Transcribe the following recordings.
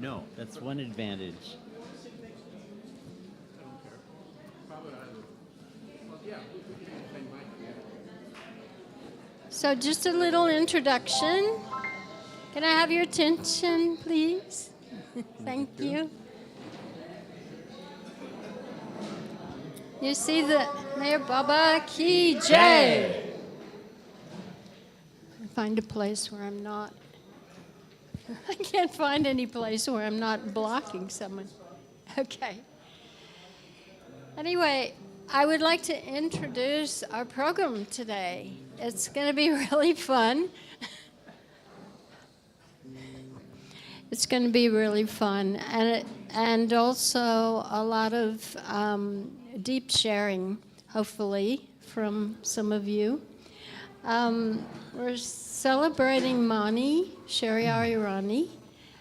No, that's one advantage. So just a little introduction. Can I have your attention, please? Thank you. You see the Mayor Baba Ki Jai. Find a place where I'm not. I can't find any place where I'm not blocking someone. Okay. Anyway, I would like to introduce our program today. It's going to be really fun. It's going to be really fun, and also a lot of deep sharing, hopefully, from some of you. We're celebrating Mani, Sherry Arirani,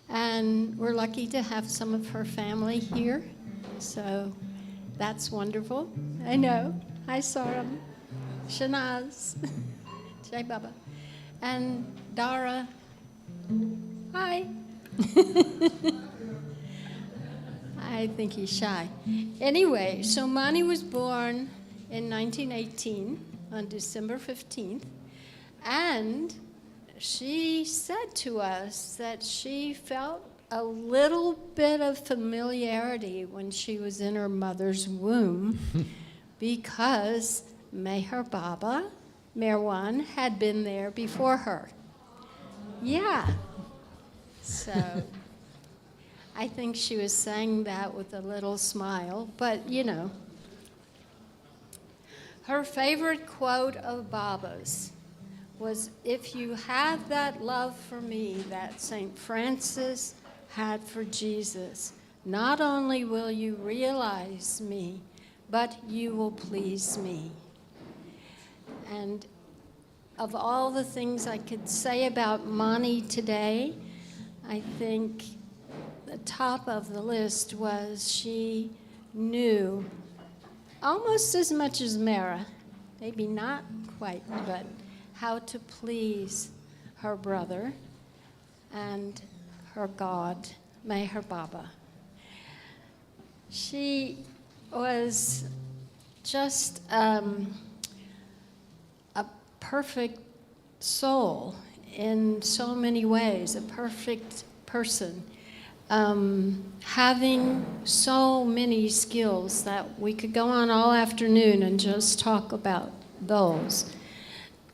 and we're lucky to have some of her family here, so that's wonderful. I know. Hi, Saram, Shanaz, Jai Baba, and Dara. Hi. I think he's shy. Anyway, so Mani was born in 1918 on December 15th, and she said to us that she felt a little bit of familiarity when she was in her mother's womb because Meher Baba, Merwan, had been there before her. Yeah. So I think she was saying that with a little smile, but you know. Her favorite quote of Baba's was, "If you have that love for me that St. Francis had for Jesus, not only will you realize me, but you will please me." And of all the things I could say about Mani today, I think the top of the list was she knew almost as much as Mara, maybe not quite, but how to please her brother and her God, Meher Baba. She was just a perfect soul in so many ways, a perfect person, having so many skills that we could go on all afternoon and just talk about those.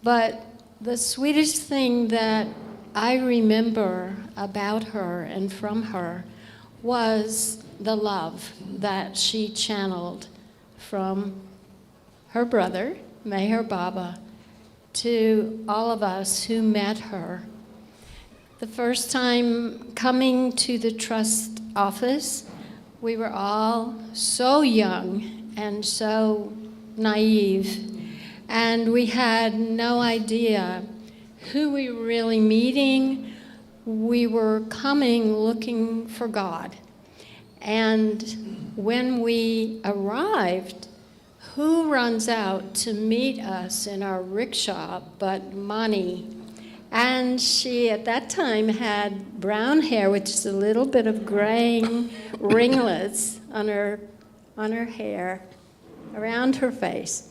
But the sweetest thing that I remember about her and from her was the love that she channeled from her brother, Meher Baba, to all of us who met her. The first time coming to the trust office, we were all so young and so naive, and we had no idea who we were really meeting. We were coming looking for God. And when we arrived, who runs out to meet us in our rickshaw but Mani? And she, at that time, had brown hair with just a little bit of graying ringlets on her hair, around her face.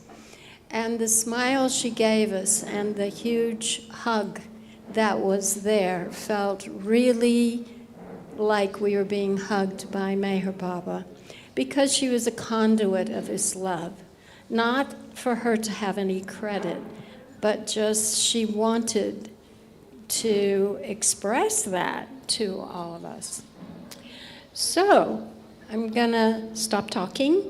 And the smile she gave us and the huge hug that was there felt really like we were being hugged by Meher Baba, because she was a conduit of his love. Not for her to have any credit, but just she wanted to express that to all of us. So I'm gonna stop talking,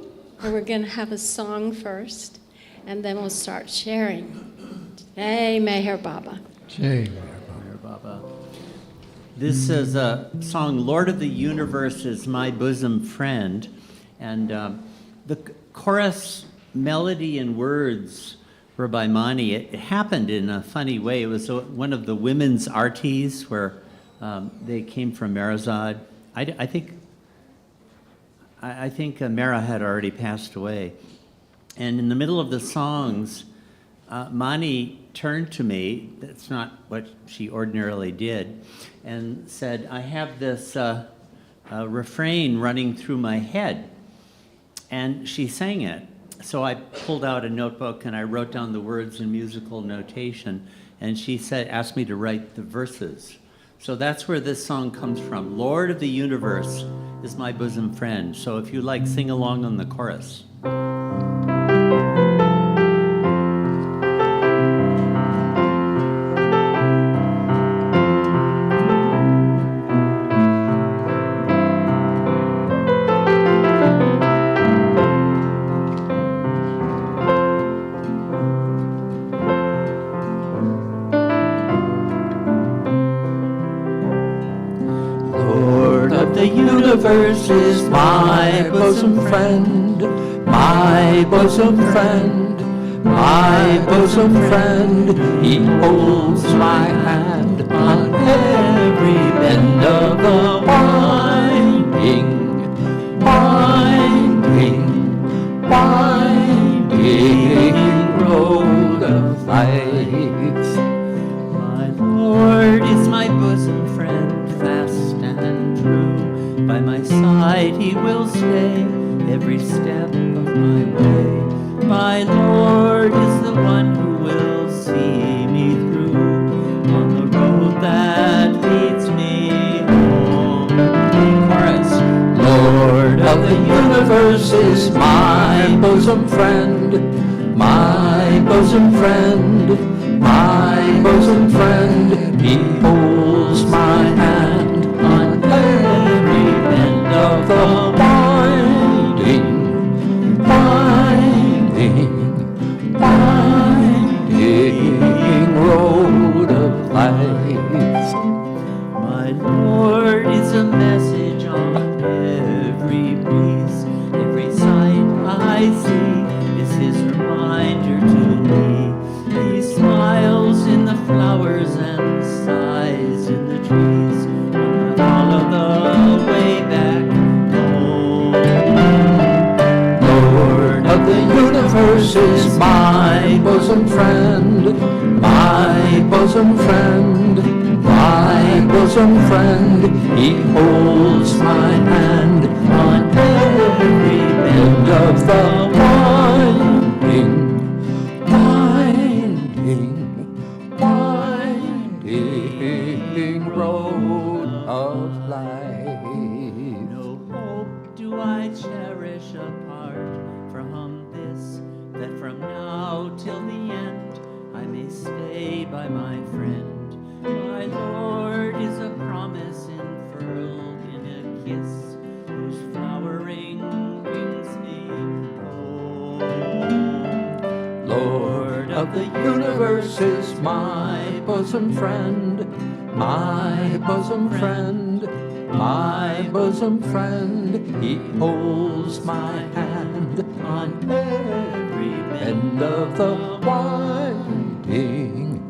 and we're gonna have a song first, and then we'll start sharing. Jai Meher Baba. Jai Meher Baba. This is a song, Lord of the Universe is My Bosom Friend, and the chorus melody and words were by Mani. It happened in a funny way. It was one of the women's arties where they came from Marazad. I think Mara had already passed away. And in the middle of the songs, Mani turned to me, that's not what she ordinarily did, and said, I have this refrain running through my head. And she sang it. So I pulled out a notebook and I wrote down the words in musical notation. And she asked me to write the verses. So that's where this song comes from. Lord of the universe is my bosom friend. So if you like, sing along on the chorus. The universe is my bosom friend, my bosom friend, my bosom friend. He holds my hand on every bend of the winding, winding, winding road of life. My Lord is my bosom friend, fast and true. By my side he will stay every step of my way. My Lord is the one who will see me through on the road that leads me home. Chorus. Lord of the universe is my bosom friend, my bosom friend, my bosom friend. He holds my hand on every bend of the winding, winding, winding road of life. My Lord is a message on every breeze. Every sight I see is his reminder to me. He smiles in the flowers and sighs in the trees. Follow the way back home. Lord of the universe is my bosom friend, my bosom friend, my bosom friend. He holds my hand on every bend of the winding, winding, winding road of life. No hope do I cherish apart from this, that from now till the end I may stay by my friend. My Lord is a promise unfurled in a kiss, whose flowering brings me home. Lord of the universe is my bosom friend, my bosom friend, my bosom friend. He holds my hand on every bend of the winding,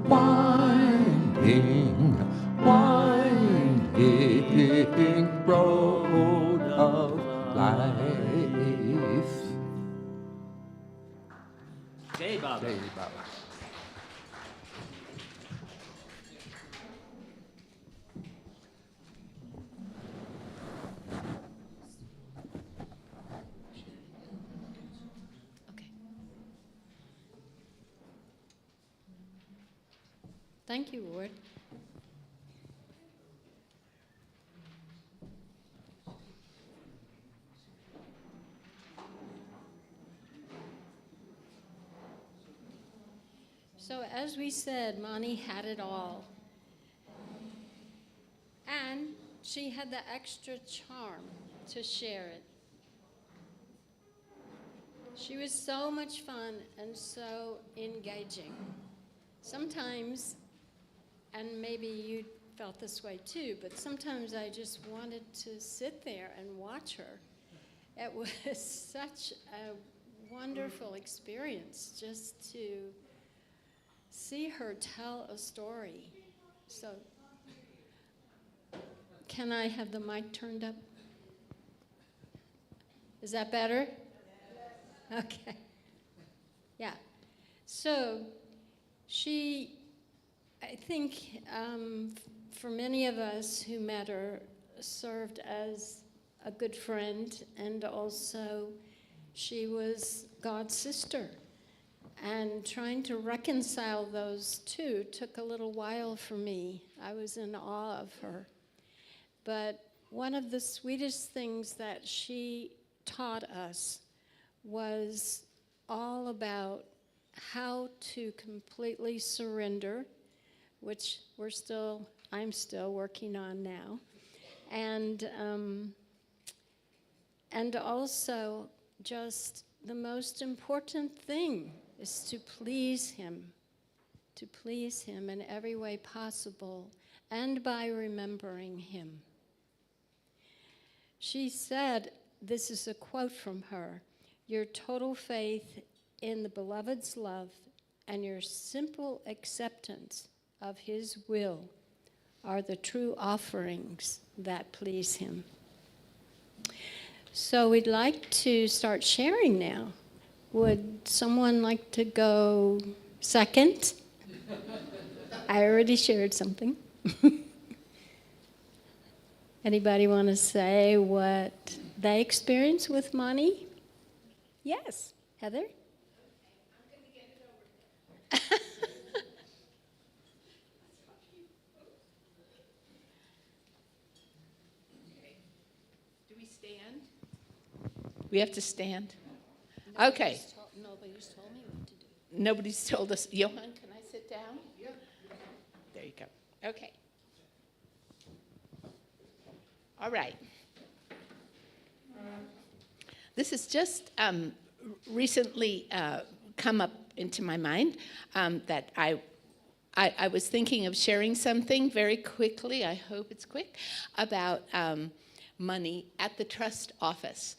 winding, winding road of life. Jai Baba. Jai Baba. Thank you, Lord. So as we said, Mani had it all. And she had the extra charm to share it. She was so much fun and so engaging. Sometimes, and maybe you felt this way too, but sometimes I just wanted to sit there and watch her. It was such a wonderful experience just to see her tell a story. So, can I have the mic turned up? Is that better? Okay. Yeah. So, I think for many of us who met her served as a good friend, and also she was God's sister. And trying to reconcile those two took a little while for me. I was in awe of her. But one of the sweetest things that she taught us was all about how to completely surrender, which I'm still working on now, and also just the most important thing is to please Him in every way possible, and by remembering Him. She said, this is a quote from her, "Your total faith in the Beloved's love and your simple acceptance of His will are the true offerings that please Him." So we'd like to start sharing now. Would someone like to go second? I already shared something. Anybody want to say what they experienced with Mani? Yes, Heather? Okay, I'm going to get it over there. Okay. Do we stand? We have to stand? Okay. Nobody's told me what to do. Nobody's told us. Johan, can I sit down? Yeah. There you go. Okay. All right. This has just recently come up into my mind that I was thinking of sharing something very quickly, I hope it's quick, about money at the trust office.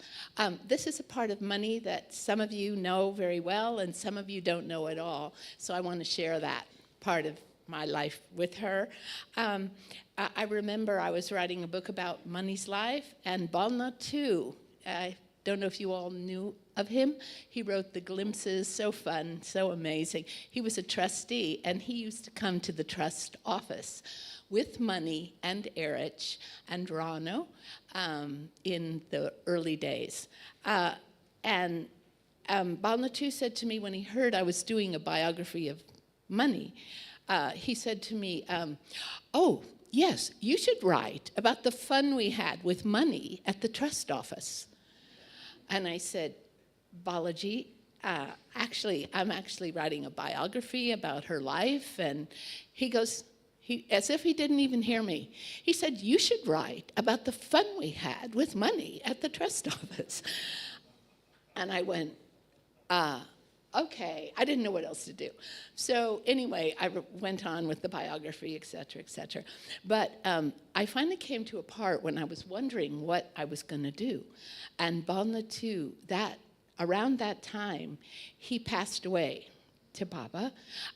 This is a part of money that some of you know very well and some of you don't know at all. So I want to share that part of my life with her. I remember I was writing a book about Mani's life, and Balna too. I don't know if you all knew of him. He wrote The Glimpses, so fun, so amazing. He was a trustee, and he used to come to the trust office with Mani and Erich and Rano in the early days. And Balna too said to me when he heard I was doing a biography of Mani, he said to me, "Oh, yes, you should write about the fun we had with Mani at the trust office." And I said, "Balaji, I'm actually writing a biography about her life." And he goes, as if he didn't even hear me, he said, "You should write about the fun we had with Mani at the trust office." And I went, okay. I didn't know what else to do. So anyway, I went on with the biography, et cetera, et cetera. But I finally came to a part when I was wondering what I was going to do. And Balna too, around that time, he passed away to Baba.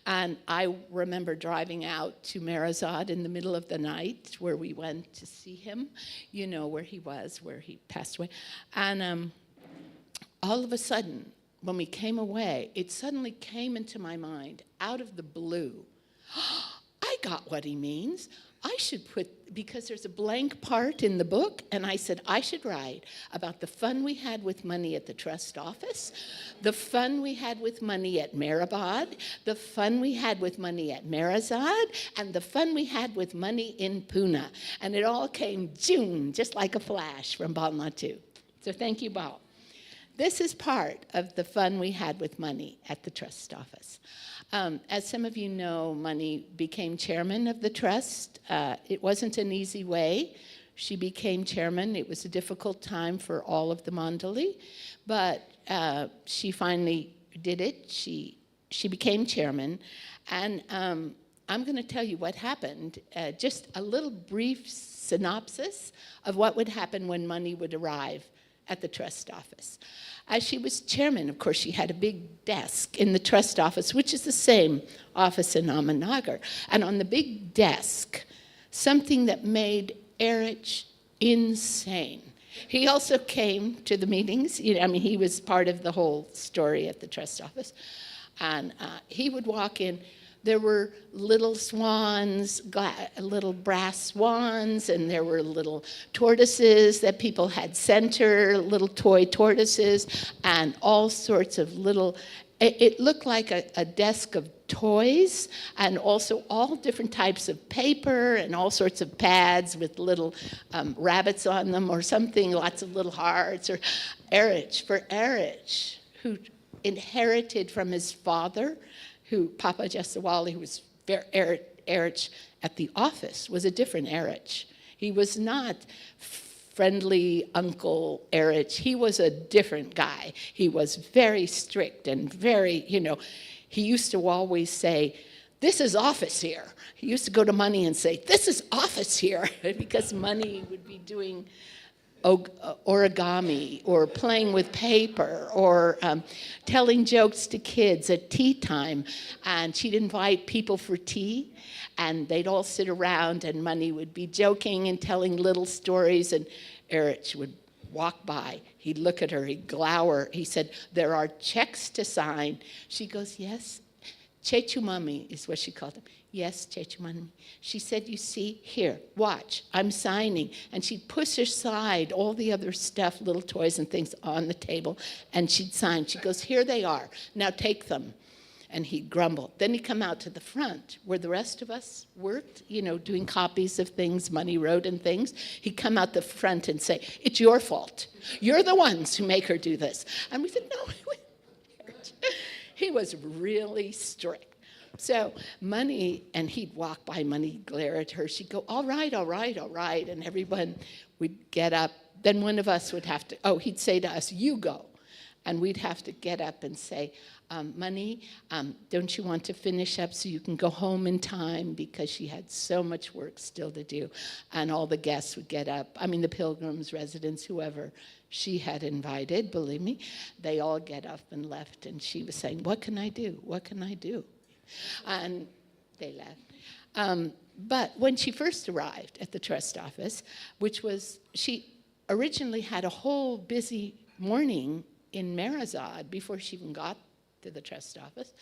And I remember driving out to Marazad in the middle of the night where we went to see him, you know, where he was, where he passed away. And all of a sudden, when we came away, it suddenly came into my mind, out of the blue, I got what he means. I should because there's a blank part in the book, and I said I should write about the fun we had with Mani at the trust office, the fun we had with Mani at Mehrabad, the fun we had with Mani at Marazad, and the fun we had with Mani in Pune. And it all came just like a flash from Balna too. So thank you, Bal. This is part of the fun we had with Mani at the trust office. As some of you know, Mani became chairman of the trust. It wasn't an easy way. She became chairman. It was a difficult time for all of the Mandali, but she finally did it. She became chairman, and I'm going to tell you what happened. Just a little brief synopsis of what would happen when Mani would arrive at the trust office. As she was chairman, of course, she had a big desk in the trust office, which is the same office in Ahmednagar. And on the big desk, something that made Erich insane. He also came to the meetings. He was part of the whole story at the trust office. And he would walk in there were little swans, little brass swans, and there were little tortoises that people had center, little toy tortoises, and all sorts of little, it looked like a desk of toys, and also all different types of paper and all sorts of pads with little rabbits on them or something, lots of little hearts, or Erich, who inherited from his father, Papa Jesawali, who was Erich at the office, was a different Erich. He was not friendly Uncle Erich. He was a different guy. He was very strict and very, he used to always say, "This is office here." He used to go to Money and say, "This is office here," because Money would be doing origami or playing with paper or telling jokes to kids at tea time. And she'd invite people for tea, and they'd all sit around, and Money would be joking and telling little stories, and Erich would walk by. He'd look at her, he'd glower. He said, "There are checks to sign." She goes, "Yes." Chechu Mami is what she called him. "Yes, Chechu Mami." She said, "You see, here, watch, I'm signing." And she'd push aside all the other stuff, little toys and things on the table, and she'd sign. She goes, "Here they are, now take them." And he'd grumble. Then he'd come out to the front where the rest of us worked, doing copies of things Money wrote and things. He'd come out the front and say, "It's your fault. You're the ones who make her do this." And we said, "No." He was really strict. So Money, and he'd walk by Money, glare at her. She'd go, "All right, all right, all right." And everyone would get up. Then one of us would have to, he'd say to us, "You go." And we'd have to get up and say, "Money, don't you want to finish up so you can go home in time?" Because she had so much work still to do. And all the guests would get up. The pilgrims, residents, whoever she had invited, believe me, they all get up and left. And she was saying, "What can I do? What can I do?" And they left. But when she first arrived at the trust office, she originally had a whole busy morning in Marazad before she even got to the trust office.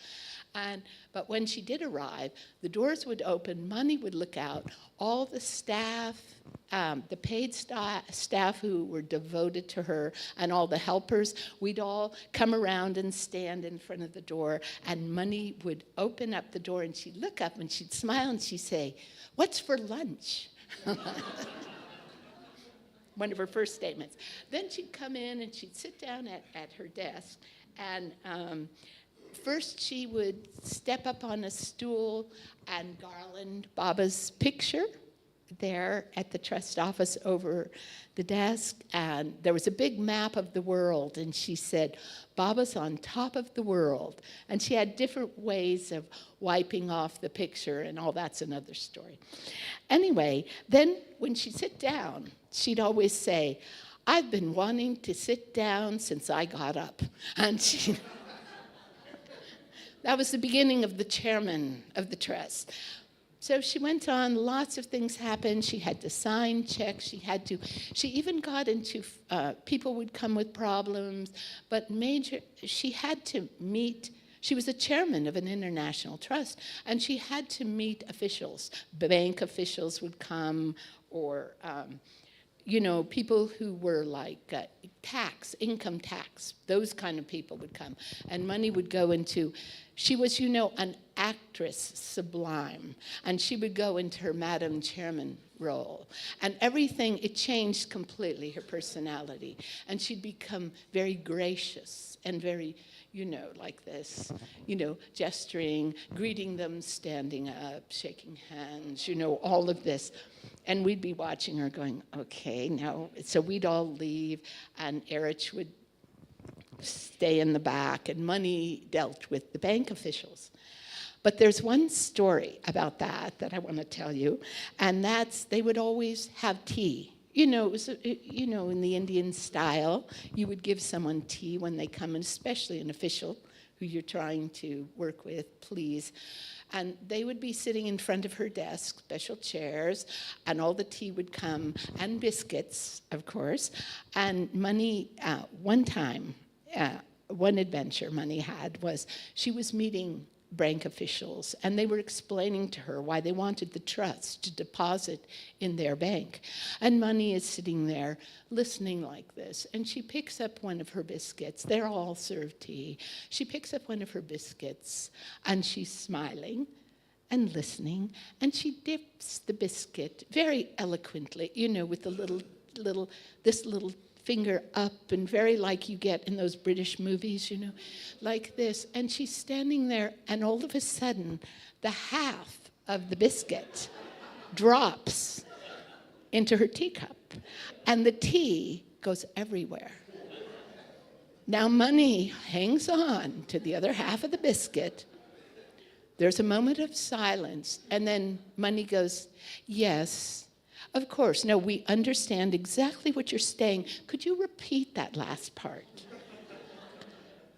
But when she did arrive, the doors would open, Money would look out, all the staff, the paid staff who were devoted to her, and all the helpers, we'd all come around and stand in front of the door, and Money would open up the door, and she'd look up, and she'd smile, and she'd say, "What's for lunch?" One of her first statements. Then she'd come in and she'd sit down at her desk, and first she would step up on a stool and garland Baba's picture there at the trust office over the desk, and there was a big map of the world, and she said, "Baba's on top of the world." And she had different ways of wiping off the picture, and all that's another story. Anyway, then when she'd sit down, she'd always say, "I've been wanting to sit down since I got up." And that was the beginning of the chairman of the trust. So she went on, lots of things happened. She had to sign checks. She even got into, people would come with problems, but she had to meet, she was the chairman of an international trust, and she had to meet officials. Bank officials would come, or people who were like income tax, those kind of people would come. And Money would go into, she was, an actress sublime, and she would go into her Madam Chairman role. And everything, it changed completely, her personality. And she'd become very gracious and very, like this, gesturing, greeting them, standing up, shaking hands, all of this. And we'd be watching her going, "Okay, now," so we'd all leave, and Erich would stay in the back, and Money dealt with the bank officials. But there's one story about that I want to tell you, and that's they would always have tea. It was, in the Indian style, you would give someone tea when they come, and especially an official who you're trying to work with, please. And they would be sitting in front of her desk, special chairs, and all the tea would come, and biscuits, of course. And Money, one time, one adventure Money had was she was meeting bank officials, and they were explaining to her why they wanted the trust to deposit in their bank. And Mani is sitting there listening like this, and she picks up one of her biscuits. They're all served tea. She picks up one of her biscuits, and she's smiling and listening, and she dips the biscuit very eloquently, with the little finger up, and very like you get in those British movies, like this. And she's standing there, and all of a sudden, the half of the biscuit drops into her teacup, and the tea goes everywhere. Now Mani hangs on to the other half of the biscuit. There's a moment of silence, and then Mani goes, "Yes, of course. No, we understand exactly what you're saying. Could you repeat that last part?"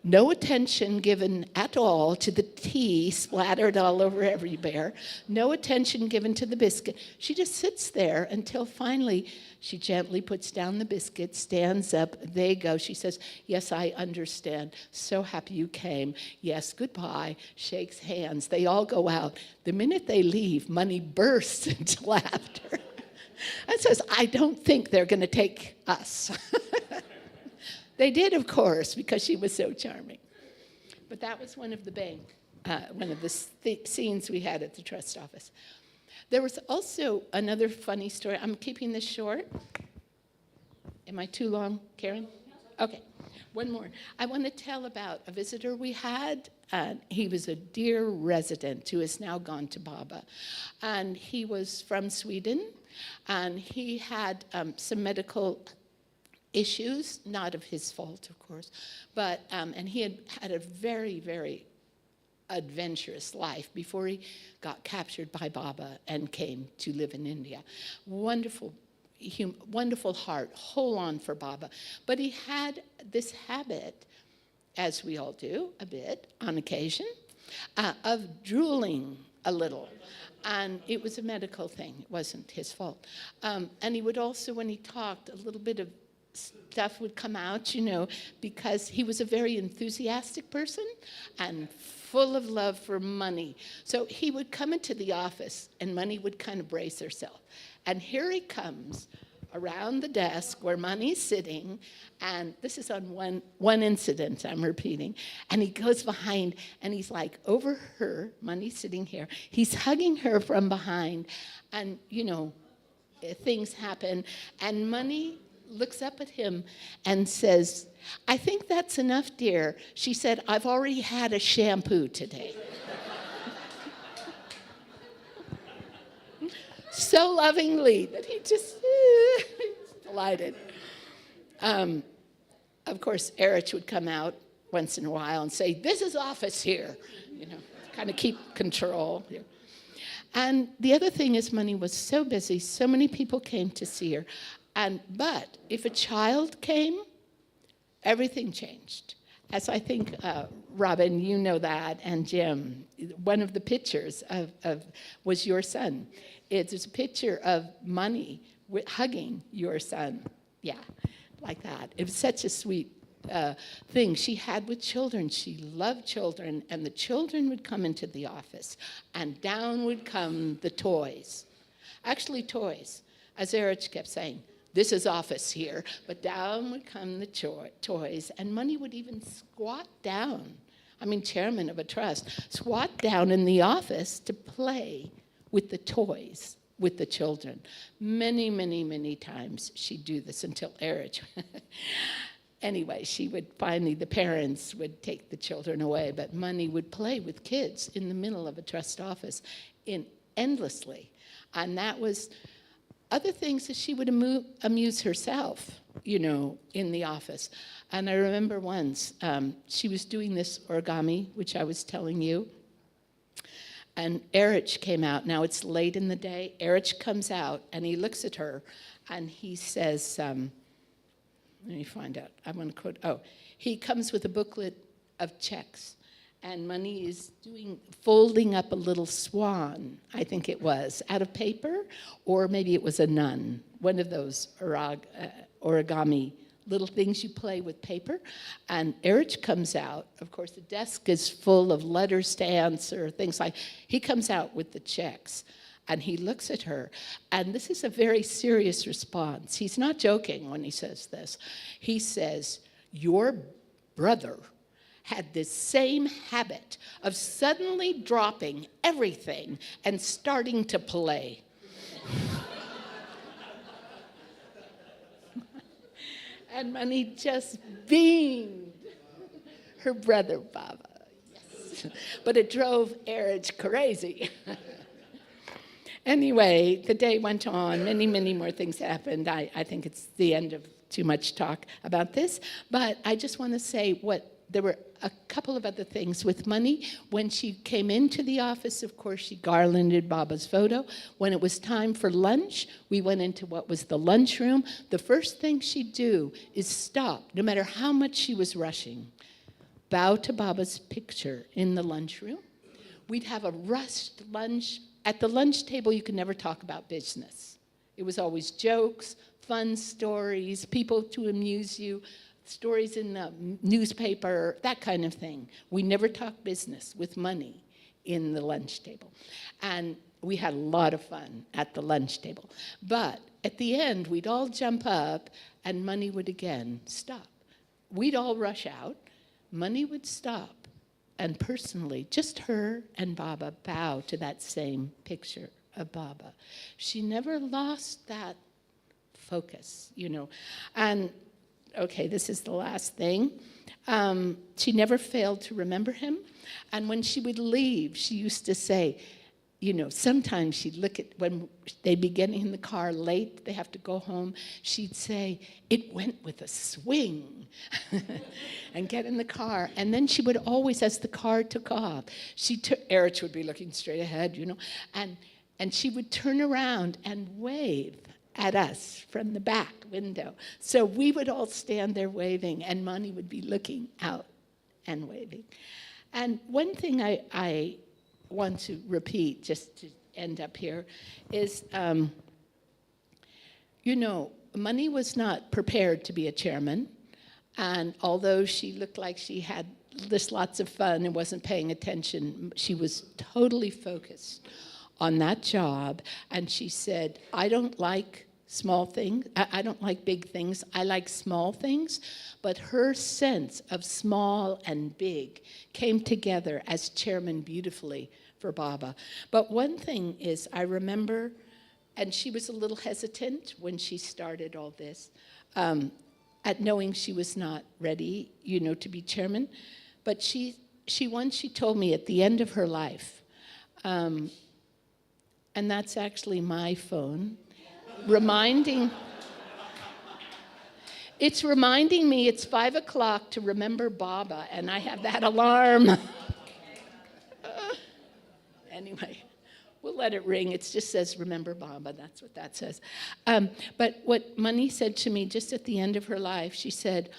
No attention given at all to the tea splattered all over everywhere. No attention given to the biscuit. She just sits there until finally she gently puts down the biscuit, stands up. They go. She says, "Yes, I understand. So happy you came. Yes, goodbye." Shakes hands. They all go out. The minute they leave, Mani bursts into laughter and says, "I don't think they're going to take us." They did, of course, because she was so charming. But that was one of the scenes we had at the trust office. There was also another funny story. I'm keeping this short. Am I too long, Karen? Okay, one more. I want to tell about a visitor we had. He was a dear resident who has now gone to Baba. And he was from Sweden, and he had some medical issues, not of his fault, of course, but and he had a very, very adventurous life before he got captured by Baba and came to live in India. Wonderful heart, whole on for Baba. But he had this habit, as we all do a bit on occasion, of drooling a little. And it was a medical thing. It wasn't his fault. And he would also, when he talked, a little bit of stuff would come out, because he was a very enthusiastic person and full of love for Mani. So he would come into the office, and Mani would kind of brace herself. And here he comes around the desk where Mani's sitting, and this is on one incident I'm repeating, and he goes behind, and he's like over her, Mani's sitting here, he's hugging her from behind, and, things happen, and Mani looks up at him and says, "I think that's enough, dear." She said, "I've already had a shampoo today." So lovingly that he just delighted. Of course, Erich would come out once in a while and say, "This is office here," kind of keep control. And the other thing is, Mani was so busy, so many people came to see her. But if a child came, everything changed. As I think, Robin, you know that, and Jim, one of the pictures was your son. It's a picture of Mani hugging your son. Yeah, like that. It was such a sweet thing she had with children. She loved children, and the children would come into the office, and down would come the toys. Actually, toys, as Erich kept saying. This is office here, but down would come the toys, and Mani would even squat down. Chairman of a trust, squat down in the office to play with the toys, with the children. Many, many, many times she'd do this until Erich. Anyway, the parents would take the children away, but Mani would play with kids in the middle of a trust office endlessly. And that was other things that she would amuse herself, in the office. And I remember once she was doing this origami, which I was telling you, and Erich came out. Now it's late in the day. Erich comes out, and he looks at her, and he says, let me find out. I want to quote. He comes with a booklet of checks. And Mani is folding up a little swan, I think it was, out of paper, or maybe it was a nun, one of those origami little things you play with paper. And Erich comes out. Of course, the desk is full of letters to answer, things like, he comes out with the checks. And he looks at her. And this is a very serious response. He's not joking when he says this. He says, your brother had this same habit of suddenly dropping everything and starting to play. And Mani just beamed. Her brother, Baba, yes. But it drove Erich crazy. Anyway, the day went on. Many, many more things happened. I think it's the end of too much talk about this. But I just want to say there were a couple of other things with Mani. When she came into the office, of course, she garlanded Baba's photo. When it was time for lunch, we went into what was the lunchroom. The first thing she'd do is stop, no matter how much she was rushing, bow to Baba's picture in the lunchroom. We'd have a rushed lunch. At the lunch table, you could never talk about business. It was always jokes, fun stories, people to amuse you, stories in the newspaper, that kind of thing. We never talked business with Mani in the lunch table. And we had a lot of fun at the lunch table. But at the end, we'd all jump up, and Mani would again stop. We'd all rush out. Mani would stop. And personally, just her and Baba bow to that same picture of Baba. She never lost that focus, And, okay, this is the last thing. She never failed to remember him. And when she would leave, she used to say, sometimes she'd look at, when they'd be getting in the car late, they have to go home, she'd say, it went with a swing, and get in the car. And then she would always, as the car took off, Erich would be looking straight ahead, and she would turn around and wave at us from the back window. So we would all stand there waving, and Mani would be looking out and waving. And one thing I want to repeat, just to end up here, is, Mani was not prepared to be a chairman, and although she looked like she had just lots of fun and wasn't paying attention, she was totally focused on that job, and she said, I don't like small things, I don't like big things, I like small things, but her sense of small and big came together as chairman beautifully for Baba. But one thing is, I remember, and she was a little hesitant when she started all this, at knowing she was not ready, to be chairman, but she told me at the end of her life, and that's actually my phone, it's reminding me it's 5 o'clock to remember Baba, and I have that alarm. Anyway, we'll let it ring. It just says, remember Baba. That's what that says. But what Mani said to me just at the end of her life, she said,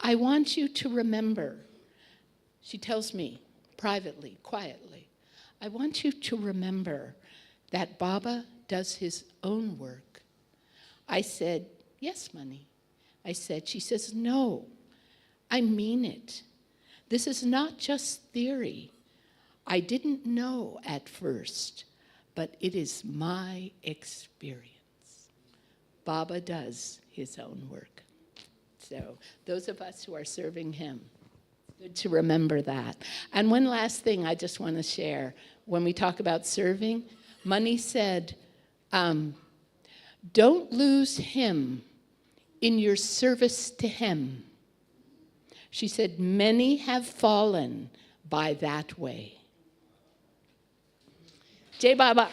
I want you to remember. She tells me privately, quietly, I want you to remember that Baba does his own work. I said, yes, Mani. She says, no, I mean it. This is not just theory. I didn't know at first, but it is my experience. Baba does his own work. So those of us who are serving him, good to remember that. And one last thing I just want to share. When we talk about serving, Mani said, don't lose him in your service to him. She said, many have fallen by that way. Jai Baba.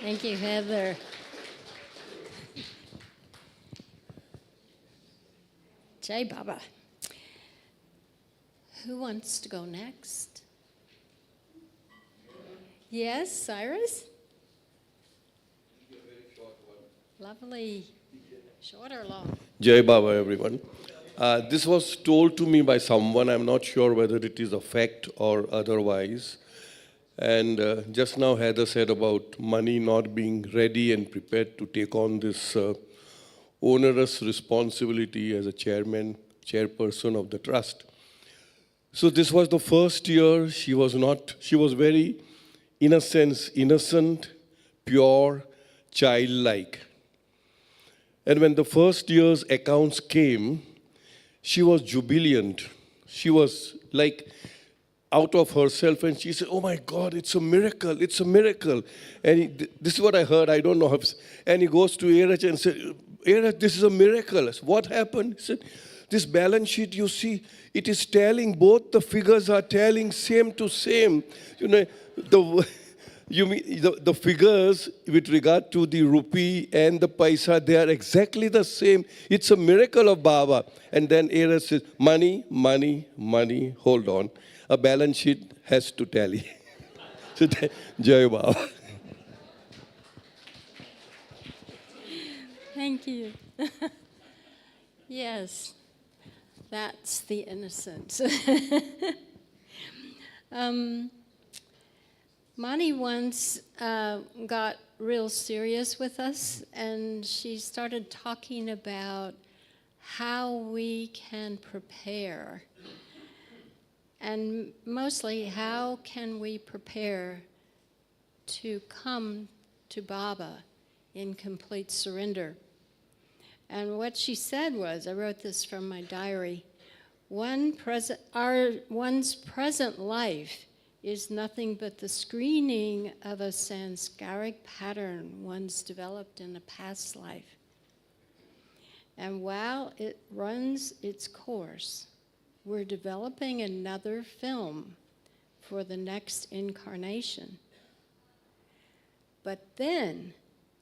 Thank you, Heather. Jai Baba. Who wants to go next? Yes, Cyrus? Lovely. Short or long? Jai Baba, everyone. This was told to me by someone. I'm not sure whether it is a fact or otherwise. And just now Heather said about Mani not being ready and prepared to take on this onerous responsibility as a chairperson of the trust. So this was the first year she was very, in a sense, innocent, pure, childlike. And when the first year's accounts came, she was jubilant. She was like out of herself, and she said, "Oh my God, it's a miracle, it's a miracle." And this is what I heard, I don't know. And he goes to Eraj and said, "Eraj, this is a miracle." I said, "What happened?" He said, "This balance sheet, you see, it is telling, both the figures are telling same to same. You know, the figures with regard to the rupee and the paisa, they are exactly the same. It's a miracle of Baba." And then Eraj says, "Money, money, money, hold on. A balance sheet has to tally." So, Jai Baba. Thank you. Yes, that's the innocence. Mani once got real serious with us, and she started talking about how we can prepare. And mostly, how can we prepare to come to Baba in complete surrender? And what she said was, I wrote this from my diary, one's present life is nothing but the screening of a samskaric pattern once developed in a past life. And while it runs its course, we're developing another film for the next incarnation. But then,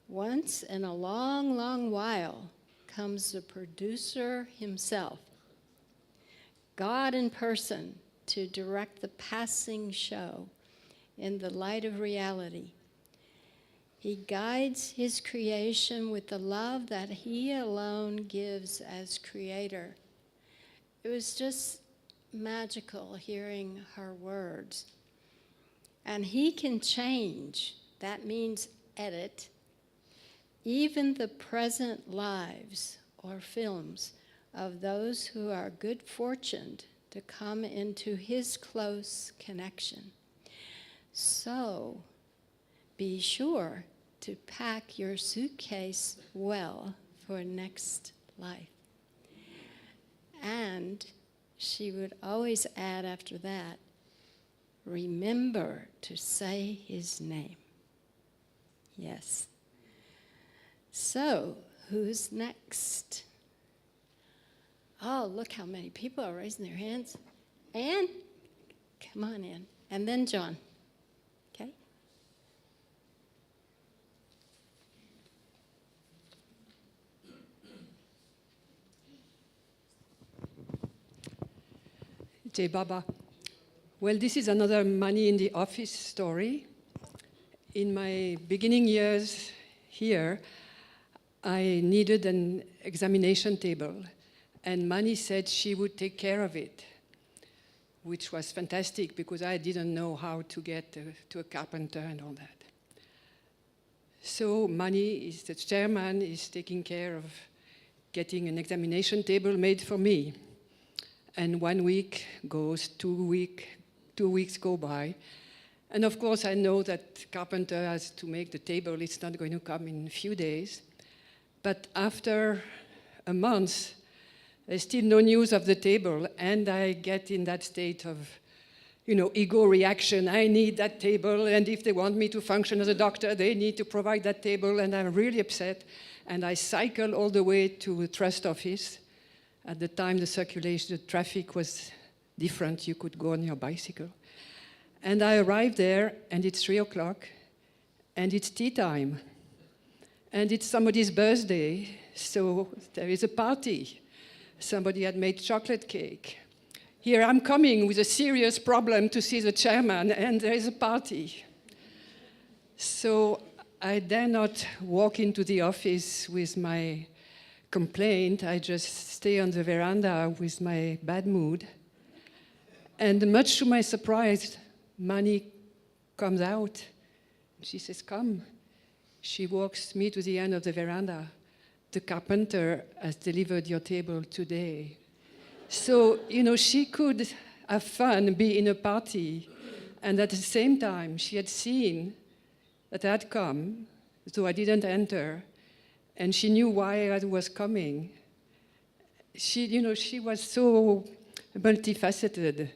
once in a long, long while, comes the producer himself, God in person, to direct the passing show in the light of reality. He guides his creation with the love that he alone gives as creator. It was just magical hearing her words. And he can change, that means edit, even the present lives or films of those who are good fortuned to come into his close connection. So be sure to pack your suitcase well for next life. And she would always add after that, remember to say his name. Yes. So, who's next? Oh, look how many people are raising their hands. Anne, come on in. And then John. Okay? Jai Baba. Well, this is another Mani in the office story. In my beginning years here, I needed an examination table, and Mani said she would take care of it, which was fantastic because I didn't know how to get to a carpenter and all that. So Mani, the chairman, is taking care of getting an examination table made for me. And 1 week goes, 2 weeks go by. And of course, I know that carpenter has to make the table. It's not going to come in a few days. But after a month, there's still no news of the table, and I get in that state of, ego reaction. I need that table, and if they want me to function as a doctor, they need to provide that table, and I'm really upset. And I cycle all the way to the trust office. At the time, the traffic was different. You could go on your bicycle. And I arrived there, and it's 3 o'clock, and it's tea time. And it's somebody's birthday, so there is a party. Somebody had made chocolate cake. Here I'm coming with a serious problem to see the chairman, and there is a party. So I dare not walk into the office with my complaint. I just stay on the veranda with my bad mood. And much to my surprise, Mani comes out. She says, come. She walks me to the end of the veranda. The carpenter has delivered your table today. So, she could have fun, be in a party, and at the same time, she had seen that I had come, so I didn't enter, and she knew why I was coming. She was so multifaceted,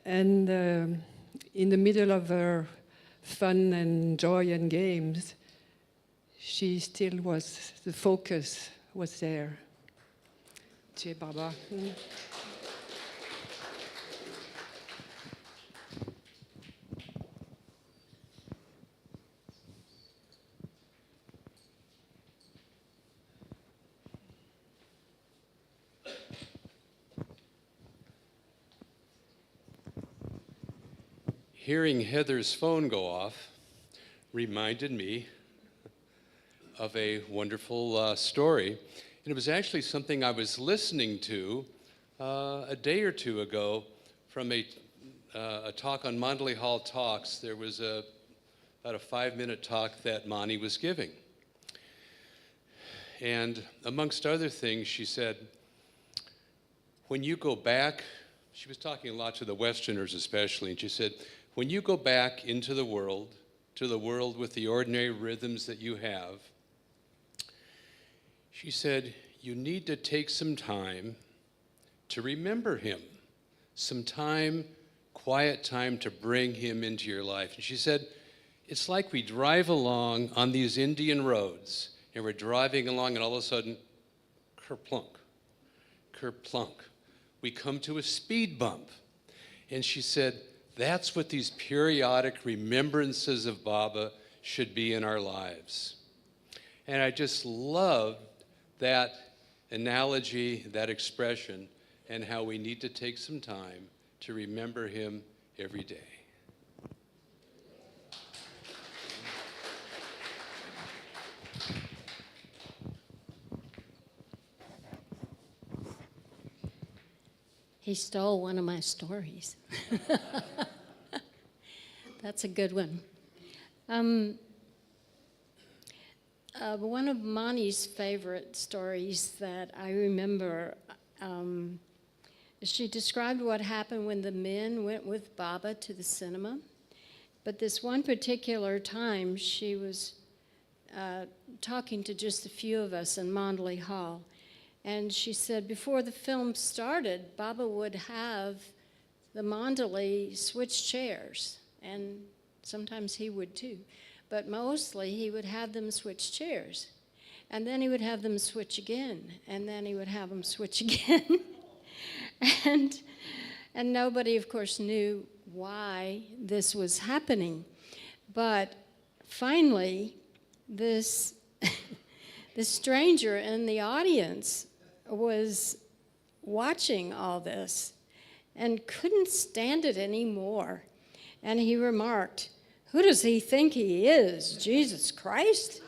and in the middle of her fun and joy and games, she still was, the focus was there. Che Baba. Hearing Heather's phone go off reminded me of a wonderful story. And it was actually something I was listening to a day or two ago from a talk on Mandalay Hall Talks. There was about a 5-minute talk that Mani was giving. And amongst other things, she said, when you go back, she was talking a lot to the Westerners especially, and she said, when you go back into the world, to the world with the ordinary rhythms that you have, she said, you need to take some time to remember him, some time, quiet time to bring him into your life. And she said, it's like we drive along on these Indian roads, and we're driving along, and all of a sudden, kerplunk, kerplunk. We come to a speed bump. And she said, that's what these periodic remembrances of Baba should be in our lives. And I just love that analogy, that expression, and how we need to take some time to remember him every day. He stole one of my stories. That's a good one. One of Mani's favorite stories that I remember, she described what happened when the men went with Baba to the cinema. But this one particular time, she was talking to just a few of us in Mandalay Hall. And she said before the film started, Baba would have the Mandalay switch chairs. And sometimes he would too. But mostly he would have them switch chairs. And then he would have them switch again. And then he would have them switch again. and nobody, of course, knew why this was happening. But finally, this stranger in the audience was watching all this and couldn't stand it anymore. And he remarked, who does he think he is, Jesus Christ?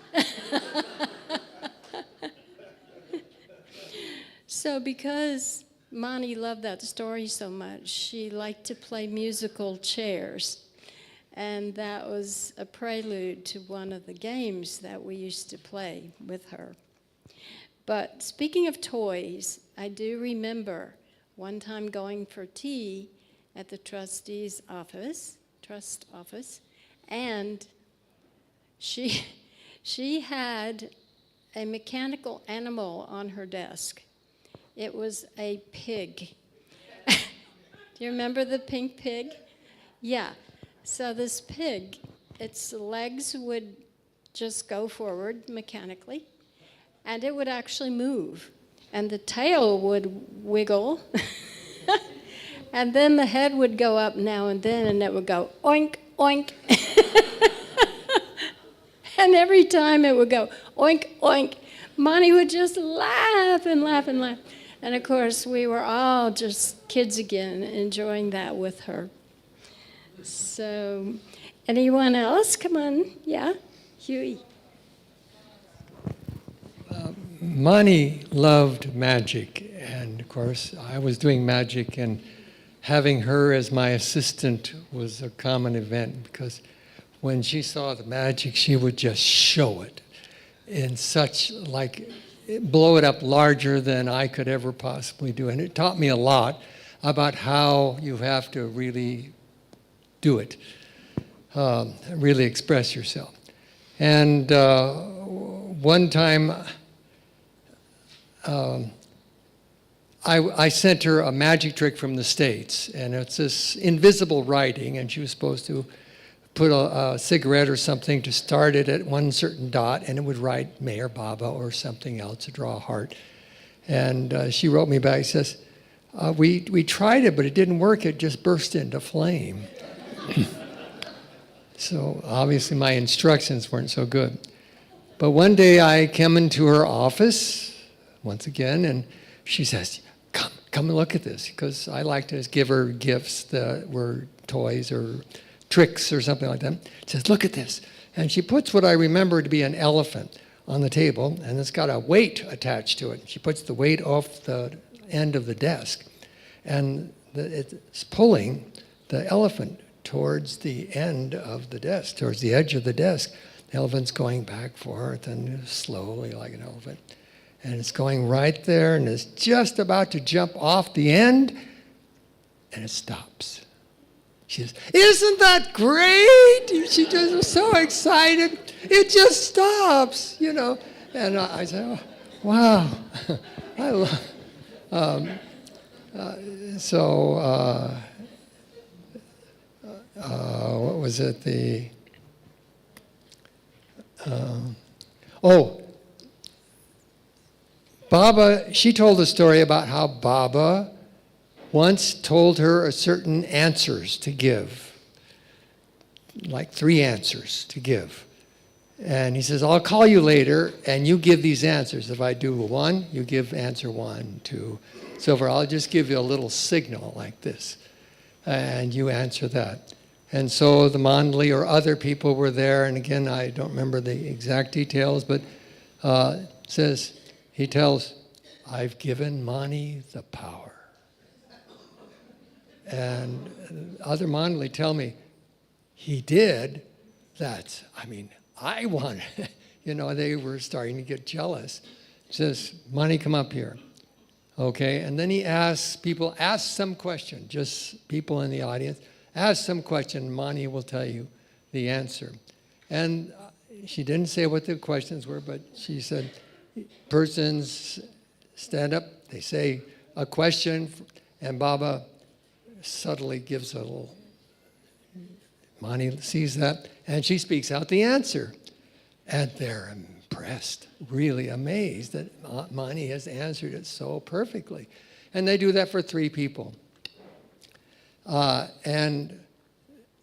So because Mani loved that story so much, she liked to play musical chairs. And that was a prelude to one of the games that we used to play with her. But speaking of toys, I do remember one time going for tea at the trust office, and she had a mechanical animal on her desk. It was a pig. Do you remember the pink pig? Yeah. So this pig, its legs would just go forward mechanically, and it would actually move. And the tail would wiggle, and then the head would go up now and then, and it would go oink, oink. And every time it would go oink, oink, Mani would just laugh and laugh and laugh. And of course, we were all just kids again, enjoying that with her. So, anyone else? Come on. Yeah? Huey. Mani loved magic, and of course, I was doing magic and having her as my assistant was a common event, because when she saw the magic, she would just show it in such, like, blow it up larger than I could ever possibly do. And it taught me a lot about how you have to really do it, really express yourself. And one time, I sent her a magic trick from the States, and it's this invisible writing, and she was supposed to put a cigarette or something to start it at one certain dot, and it would write Mayor Baba or something else to draw a heart. And she wrote me back, says, we tried it, but it didn't work. It just burst into flame. So obviously my instructions weren't so good. But one day I came into her office, once again, and she says, come and look at this, because I like to give her gifts that were toys or tricks or something like that. She says, look at this. And she puts what I remember to be an elephant on the table, and it's got a weight attached to it. She puts the weight off the end of the desk, and it's pulling the elephant towards the end of the desk, towards the edge of the desk. The elephant's going back, forth, and slowly like an elephant. And it's going right there, and it's just about to jump off the end, and it stops. She says, isn't that great? She just was so excited. It just stops, you know. And I said, oh, wow. I love. What was it? Baba, she told a story about how Baba once told her a certain answers to give, like 3 answers to give. And he says, I'll call you later, and you give these answers. If I do 1, you give answer 1, 2. So I'll just give you a little signal like this, and you answer that. And so the Mandali or other people were there, and again, I don't remember the exact details, but he tells, I've given Mani the power. And other Mandali tell me, he did. I want it. You know, they were starting to get jealous. He says, Mani, come up here. Okay, and then he asks people, ask some question, just people in the audience, ask some question, Mani will tell you the answer. And she didn't say what the questions were, but she said, persons stand up, they say a question, and Baba subtly gives a little, Mani sees that, and she speaks out the answer. And they're impressed, really amazed that Mani has answered it so perfectly. And they do that for 3 people. And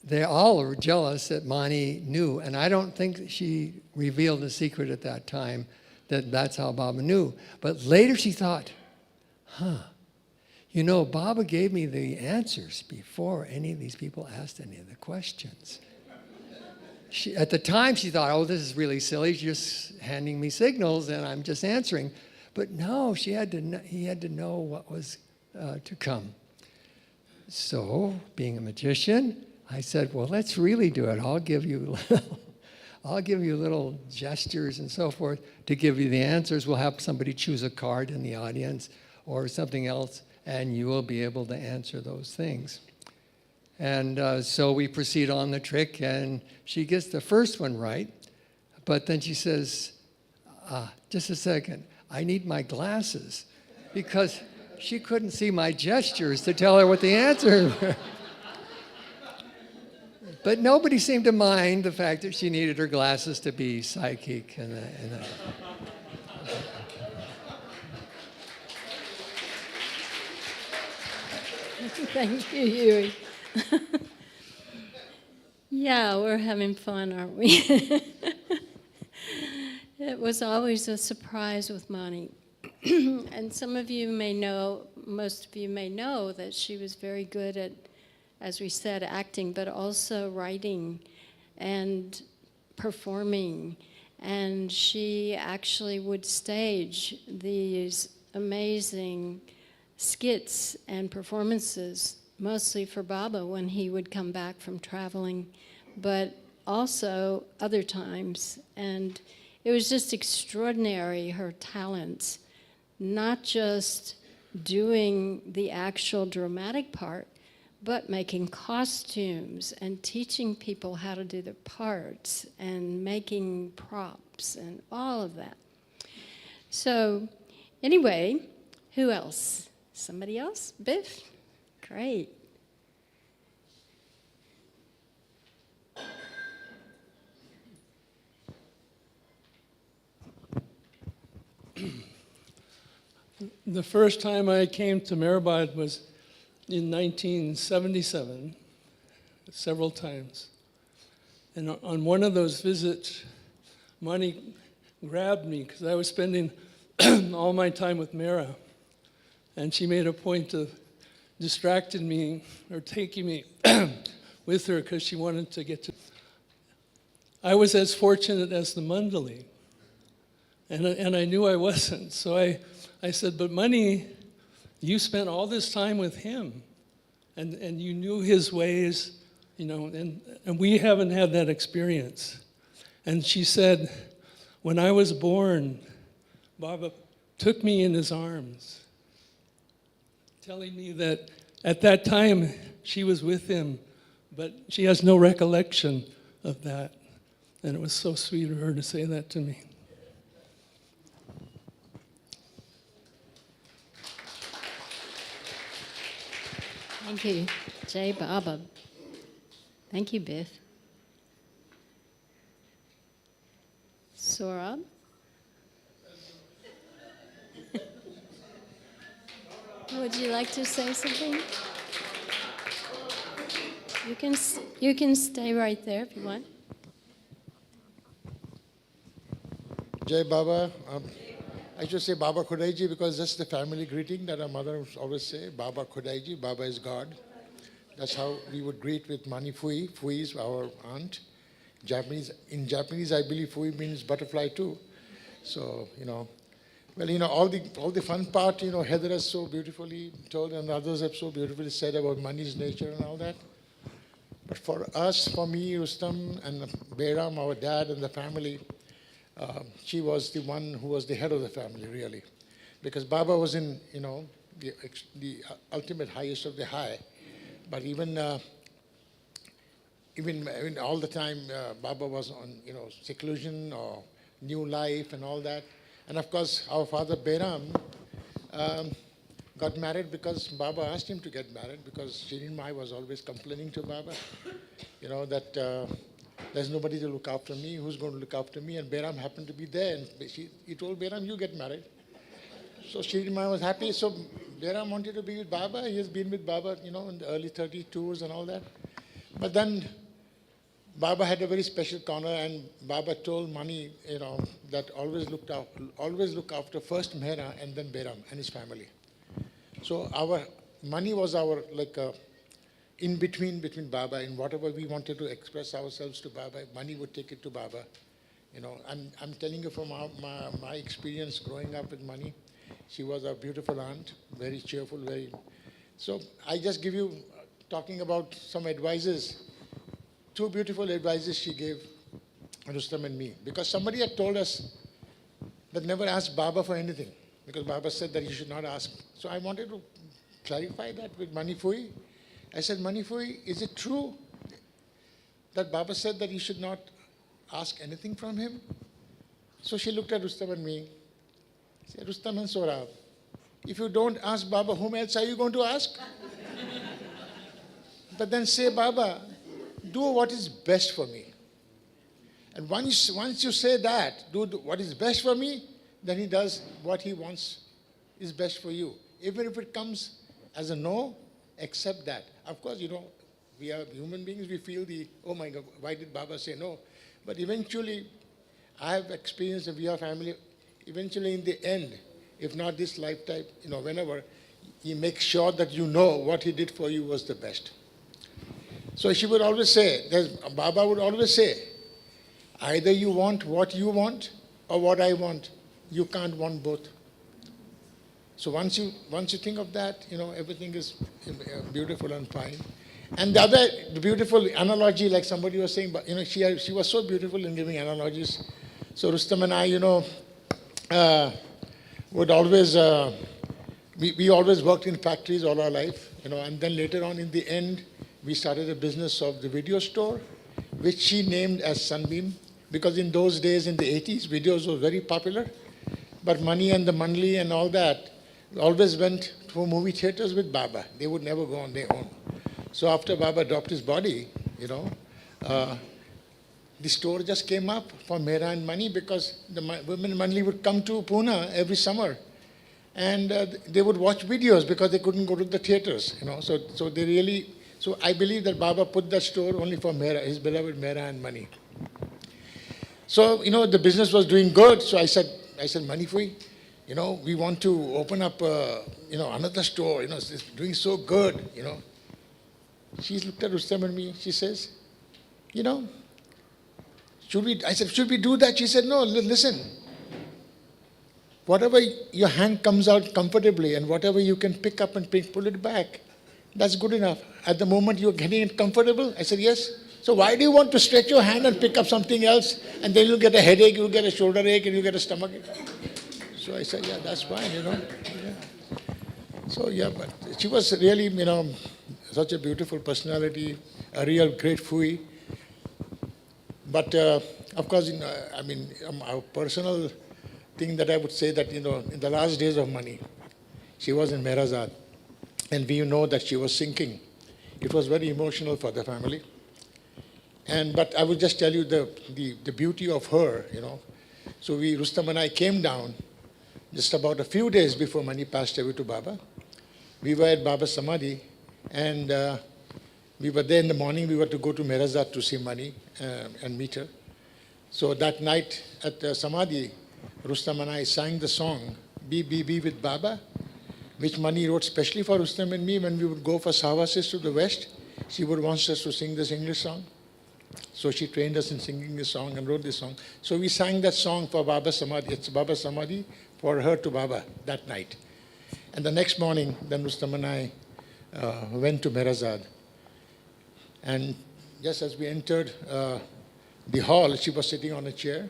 they all are jealous that Mani knew. And I don't think she revealed the secret at that time, that that's how Baba knew. But later she thought, you know, Baba gave me the answers before any of these people asked any of the questions. At the time, she thought, oh, this is really silly. She's just handing me signals, and I'm just answering. But no, he had to know what was to come. So, being a magician, I said, well, let's really do it. I'll give you little gestures and so forth to give you the answers. We'll have somebody choose a card in the audience or something else, and you will be able to answer those things. And so we proceed on the trick, and she gets the first one right, but then she says, just a second, I need my glasses, because she couldn't see my gestures to tell her what the answer were. But nobody seemed to mind the fact that she needed her glasses to be psychic. Thank you, Huey. Yeah, we're having fun, aren't we? It was always a surprise with Mani. And some of you may know, most of you may know that she was very good at, as we said, acting, but also writing and performing. And she actually would stage these amazing skits and performances mostly for Baba when he would come back from traveling, but also other times. And it was just extraordinary, her talents, not just doing the actual dramatic part, but making costumes and teaching people how to do their parts and making props and all of that. So anyway, who else? Somebody else? Biff? Great. The first time I came to Mehrabad was in 1977, several times. And on one of those visits, Mani grabbed me because I was spending all my time with Mera. And she made a point of distracting me or taking me with her because she wanted to get to. I was as fortunate as the Mandali. And I knew I wasn't. So I said, but Mani, you spent all this time with him. And you knew his ways, you know, and we haven't had that experience. And she said, when I was born, Baba took me in his arms, telling me that at that time she was with him, but she has no recollection of that. And it was so sweet of her to say that to me. Thank you, Jai Baba. Thank you, Biff. Saurabh? Would you like to say something? You can stay right there if you want. Jai Baba. I should say Baba Khudaiji because that's the family greeting that our mother always say. Baba Khudaiji, Baba is God. That's how we would greet with Mani Fui. Fui is our aunt. In Japanese, I believe Fui means butterfly too. So, well, all the fun part, Heather has so beautifully told and others have so beautifully said about Mani's nature and all that. But for us, for me, Rustam and Behram, our dad and the family, she was the one who was the head of the family, really. Because Baba was in, the ultimate highest of the high. But even all the time, Baba was on, seclusion or new life and all that. And of course, our father Behram got married because Baba asked him to get married because Shirin Mai was always complaining to Baba, that there's nobody to look after me, who's going to look after me? And Behram happened to be there. And he told Behram, you get married. So Shirin Mai was happy. So Behram wanted to be with Baba. He has been with Baba, in the early 30 tours and all that. But then Baba had a very special corner, and Baba told Mani, that always look after first Mehra and then Behram and his family. So our Mani was our in between Baba, in whatever we wanted to express ourselves to Baba, Mani would take it to Baba. I'm telling you from my experience growing up with Mani, she was a beautiful aunt, very cheerful, very. So I just give you, talking about some advices, 2 beautiful advices she gave Rustam and me. Because somebody had told us that never ask Baba for anything, because Baba said that you should not ask. So I wanted to clarify that with Mani Fui. I said, Mani Fui, is it true that Baba said that you should not ask anything from him? So she looked at Rustam and me. She said, Rustam and Saurabh, if you don't ask Baba, whom else are you going to ask? But then say, Baba, do what is best for me. And once you say that, do what is best for me, then he does what he wants is best for you. Even if it comes as a no, accept that. Of course, we are human beings, we feel oh my God, why did Baba say no? But eventually, I have experienced, we are family, eventually in the end, if not this lifetime, whenever, he makes sure that you know what he did for you was the best. So she would always say, Baba would always say, either you want what you want or what I want. You can't want both. So once you think of that, everything is beautiful and fine. And the beautiful analogy, like somebody was saying, but she was so beautiful in giving analogies. So Rustam and I, would always we always worked in factories all our life, and then later on in the end, we started a business of the video store, which she named as Sunbeam, because in those days, in the 80s, videos were very popular. But Mani and the Manli and all that always went to movie theaters with Baba. They would never go on their own. So after Baba dropped his body, the store just came up for Mera and Mani, because the women in Manli would come to Pune every summer. And they would watch videos because they couldn't go to the theaters, So I believe that Baba put that store only for Mera, his beloved Mera and Mani. So, the business was doing good. So I said, Mani Fui, we want to open up, another store. It's doing so good, She looked at Rustam and me. She says, should we? I said, should we do that? She said, no, listen. Whatever your hand comes out comfortably and whatever you can pick up and pull it back, that's good enough. At the moment you're getting it comfortable? I said, yes. So why do you want to stretch your hand and pick up something else, and then you'll get a headache, you'll get a shoulder ache, and you'll get a stomach ache? So I said, yeah, that's fine, Yeah. So, but she was really, such a beautiful personality, a real great fui. But, of course, our personal thing that I would say that, in the last days of Mani, she was in Mehrazad, and we know that she was sinking. It was very emotional for the family. But I would just tell you the beauty of her, So Rustam and I came down just about a few days before Mani passed away to Baba. We were at Baba's Samadhi, and we were there in the morning. We were to go to Mehrazad to see Mani and meet her. So that night at the Samadhi, Rustam and I sang the song, Be with Baba, which Mani wrote specially for Rustam and me. When we would go for Sahwasis to the West, she would want us to sing this English song. So she trained us in singing this song and wrote this song. So we sang that song for Baba Samadhi. It's Baba Samadhi for her to Baba that night. And the next morning, then Rustam and I went to Mehrazad. And just as we entered the hall, she was sitting on a chair.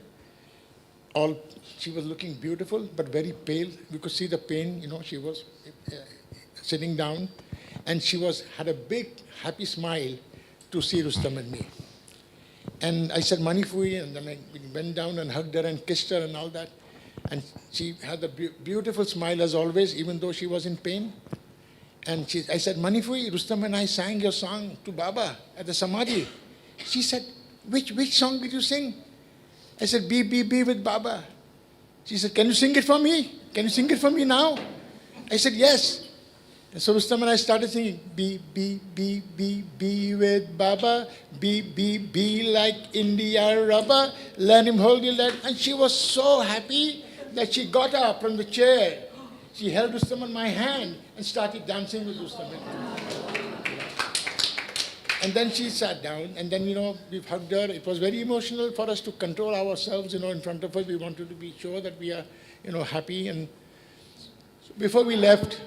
She was looking beautiful, but very pale. We could see the pain, she was sitting down. And she had a big, happy smile to see Rustam and me. And I said, Mani Fui, and then I went down and hugged her and kissed her and all that. And she had a beautiful smile as always, even though she was in pain. And I said, Mani Fui, Rustam and I sang your song to Baba at the Samadhi. She said, which song did you sing? I said, Be with Baba. She said, can you sing it for me? Can you sing it for me now? I said, yes. And so Rustam and I started singing, Be with Baba, be like India rubber, let him hold you, and she was so happy that she got up from the chair. She held Rustam in my hand and started dancing with Rustam. And then she sat down, and then, we hugged her. It was very emotional for us to control ourselves, in front of her. We wanted to be sure that we are, happy. And before we left,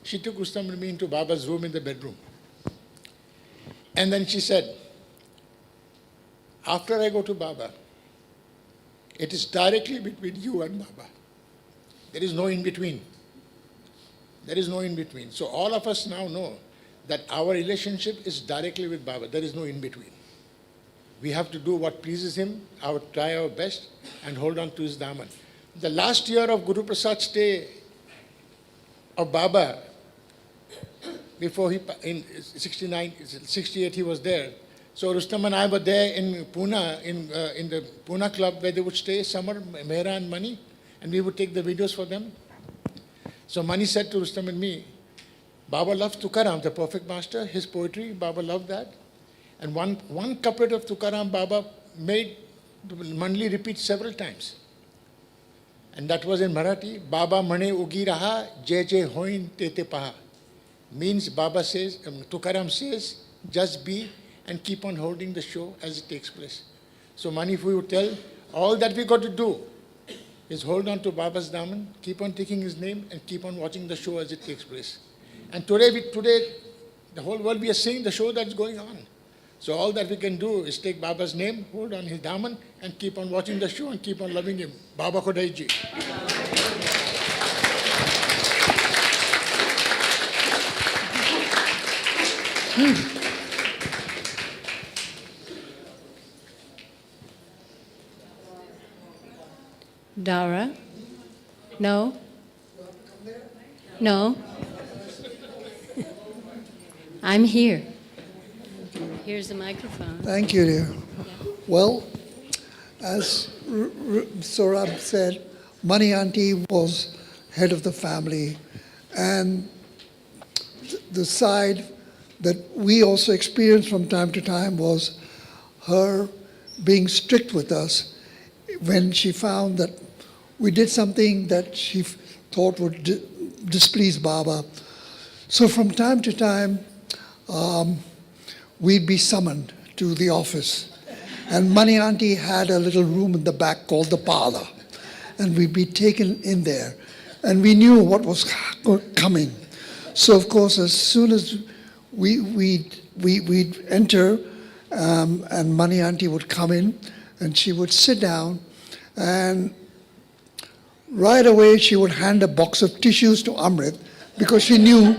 she took Rustam and me into Baba's room in the bedroom. And then she said, after I go to Baba, it is directly between you and Baba. There is no in between. There is no in between. So all of us now know that our relationship is directly with Baba. There is no in between. We have to do what pleases him, try our best, and hold on to his daman. The last year of Guru Prasad's stay of Baba, before in 68 he was there. So Rustam and I were there in Pune, in the Pune club where they would stay summer, Mehra and Mani, and we would take the videos for them. So Mani said to Rustam and me, Baba loves Tukaram, the perfect master, his poetry, Baba loved that. And one couplet of Tukaram, Baba made Mandli repeat several times. And that was in Marathi, Baba Mane Ugi Raha, Jai Jai Hoin Tete Paha. Means Baba says, Tukaram says, just be and keep on holding the show as it takes place. So Mani Fui would tell, all that we got to do is hold on to Baba's daman, keep on taking his name, and keep on watching the show as it takes place. And today, the whole world we are seeing the show that's going on. So all that we can do is take Baba's name, hold on his daman, and keep on watching the show and keep on loving him. Baba Khodaiji. Dara? No? No? I'm here. Here's the microphone. Thank you, dear. Well, as Saurabh said, Mani Auntie was head of the family, and the side that we also experienced from time to time was her being strict with us when she found that we did something that she thought would displease Baba. So from time to time, we'd be summoned to the office. And Mani Auntie had a little room in the back called the parlor. And we'd be taken in there. And we knew what was coming. So of course, as soon as we'd enter, and Mani Auntie would come in, and she would sit down, and right away she would hand a box of tissues to Amrit, because she knew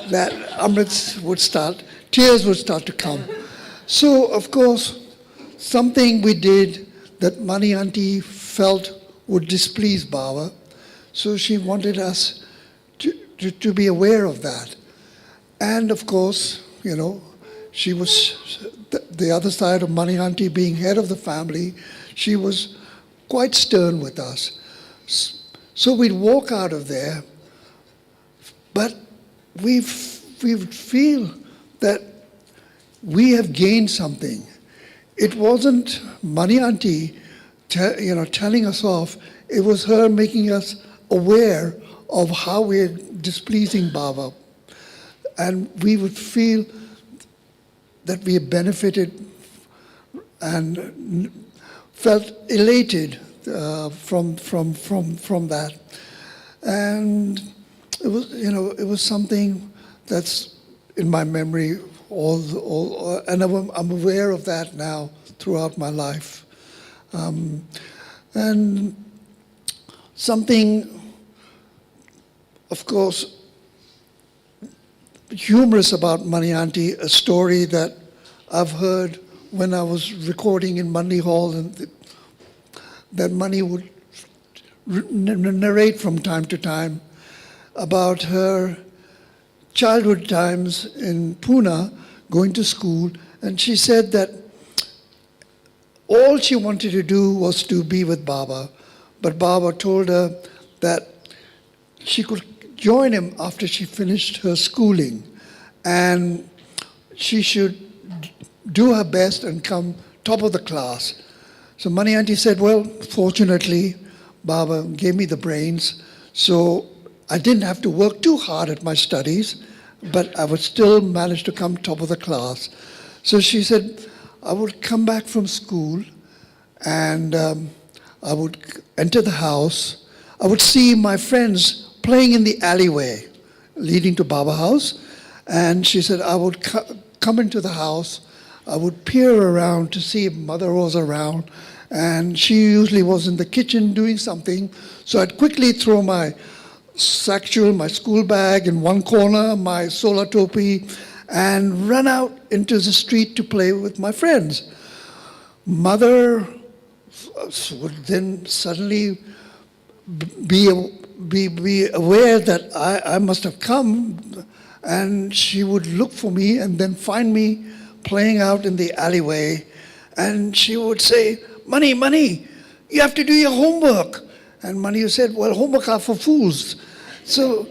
that tears would start to come. So, of course, something we did that Mani Auntie felt would displease Baba, so she wanted us to be aware of that. And of course, you know, she was the other side of Mani Auntie being head of the family. She was quite stern with us. So we'd walk out of there, but we would feel that we have gained something. It wasn't Mani Auntie telling us off. It was her making us aware of how we're displeasing Baba. And we would feel that we had benefited and felt elated from that. And it was something that's in my memory and I'm aware of that now throughout my life. And something, of course, humorous about Mani Auntie, a story that I've heard when I was recording in Mandi Hall, and that Mani would narrate from time to time about her childhood times in Pune, going to school, and she said that all she wanted to do was to be with Baba, but Baba told her that she could join him after she finished her schooling, and she should do her best and come top of the class. So Mani Auntie said, well, fortunately, Baba gave me the brains, so I didn't have to work too hard at my studies, but I would still manage to come top of the class. So she said, I would come back from school, and I would enter the house. I would see my friends playing in the alleyway leading to Baba House. And she said, I would come into the house. I would peer around to see if Mother was around. And she usually was in the kitchen doing something. So I'd quickly throw my satchel, my school bag in one corner, my solar topi, and run out into the street to play with my friends. Mother would then suddenly be aware that I must have come, and she would look for me and then find me playing out in the alleyway, and she would say, Mani, you have to do your homework. And Mani said, well, homework are for fools. So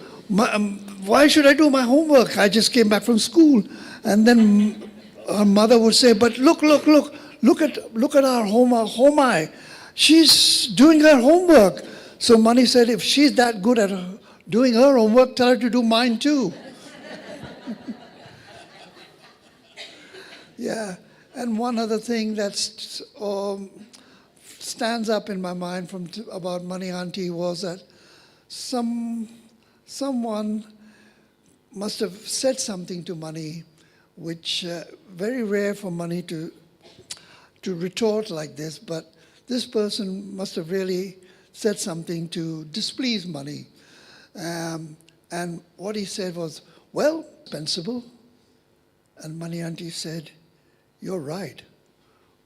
why should I do my homework? I just came back from school. And then her mother would say, but look at our Homai. She's doing her homework. So Mani said, if she's that good at doing her homework, tell her to do mine too. Yeah, and one other thing that's stands up in my mind about Mani Auntie was that someone must have said something to Mani, which very rare for Mani to retort like this, but this person must have really said something to displease Mani. And what he said was, well, dispensable. And Mani Auntie said, you're right.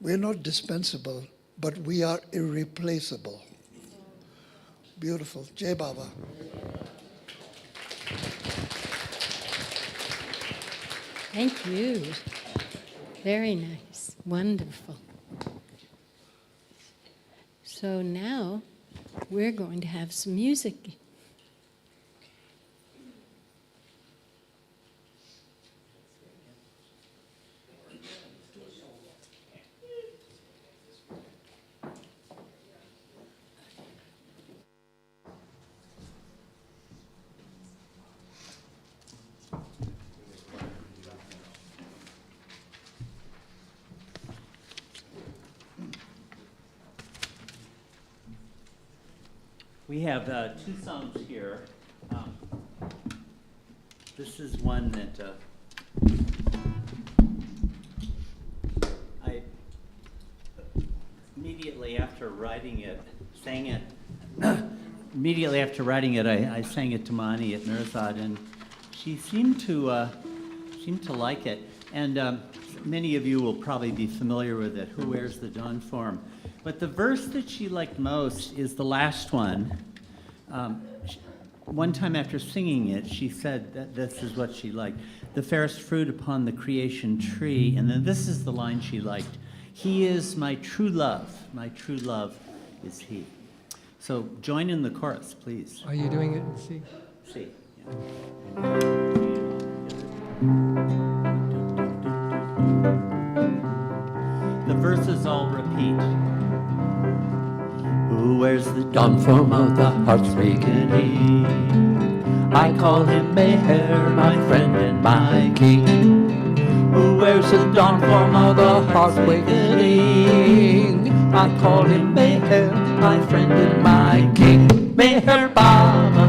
We're not dispensable, but we are irreplaceable. Beautiful. Jai Baba. Thank you. Very nice. Wonderful. So now we're going to have some music. We have two songs here. This is one that I immediately after writing it, sang it. Immediately after writing it, I sang it to Mani at Mirzad, and she seemed to like it. And many of you will probably be familiar with it. Who wears the dawn form? But the verse that she liked most is the last one. One time after singing it, she said that this is what she liked. The fairest fruit upon the creation tree. And then this is the line she liked. He is my true love is he. So join in the chorus, please. Are you doing it in C? C. The verses all repeat. Who wears the dawn form of the heart's beginning? I call him Meher, my friend and my king. Who wears the dawn form of the heart's beginning? I call him Meher, my friend and my king. Meher Baba,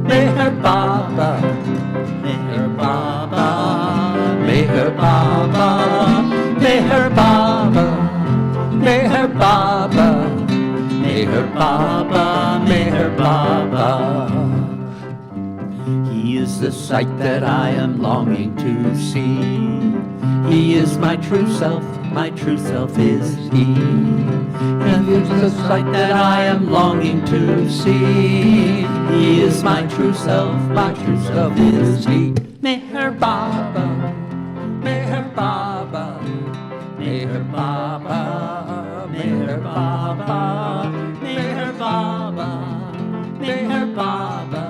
Meher Baba, Meher Baba, Meher Baba, Meher Baba, Meher Baba. Meher Baba, Meher Baba. He is the sight that I am longing to see. He is my true self is he. He is the sight that I am longing to see. He is my true self is he. Meher Baba, Meher Baba, Meher Baba, Meher Baba. Meher Baba, Meher Baba,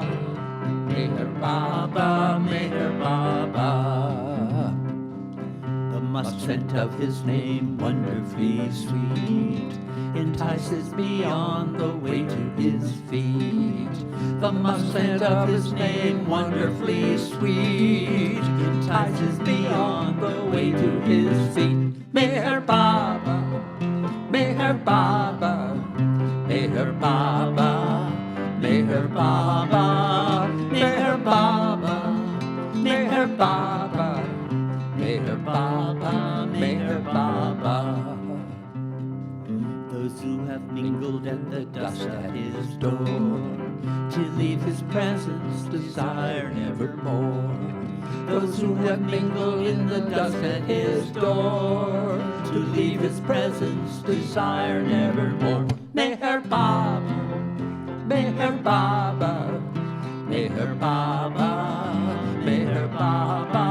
Meher Baba, Meher Baba. The musk scent of his name, wonderfully sweet, entices me on the way to his feet. The musk scent of his name, wonderfully sweet, entices me on the way to his feet. Meher Baba, Meher Baba. Meher Baba, Meher Baba, Meher Baba, Meher Baba, Meher Baba, Meher Baba. Those who have mingled at the dust at his door, to leave his presence desire nevermore. Those who have mingled in the dust at his door, to leave his presence desire nevermore. Meher Baba, Meher Baba, Meher Baba, Meher Baba,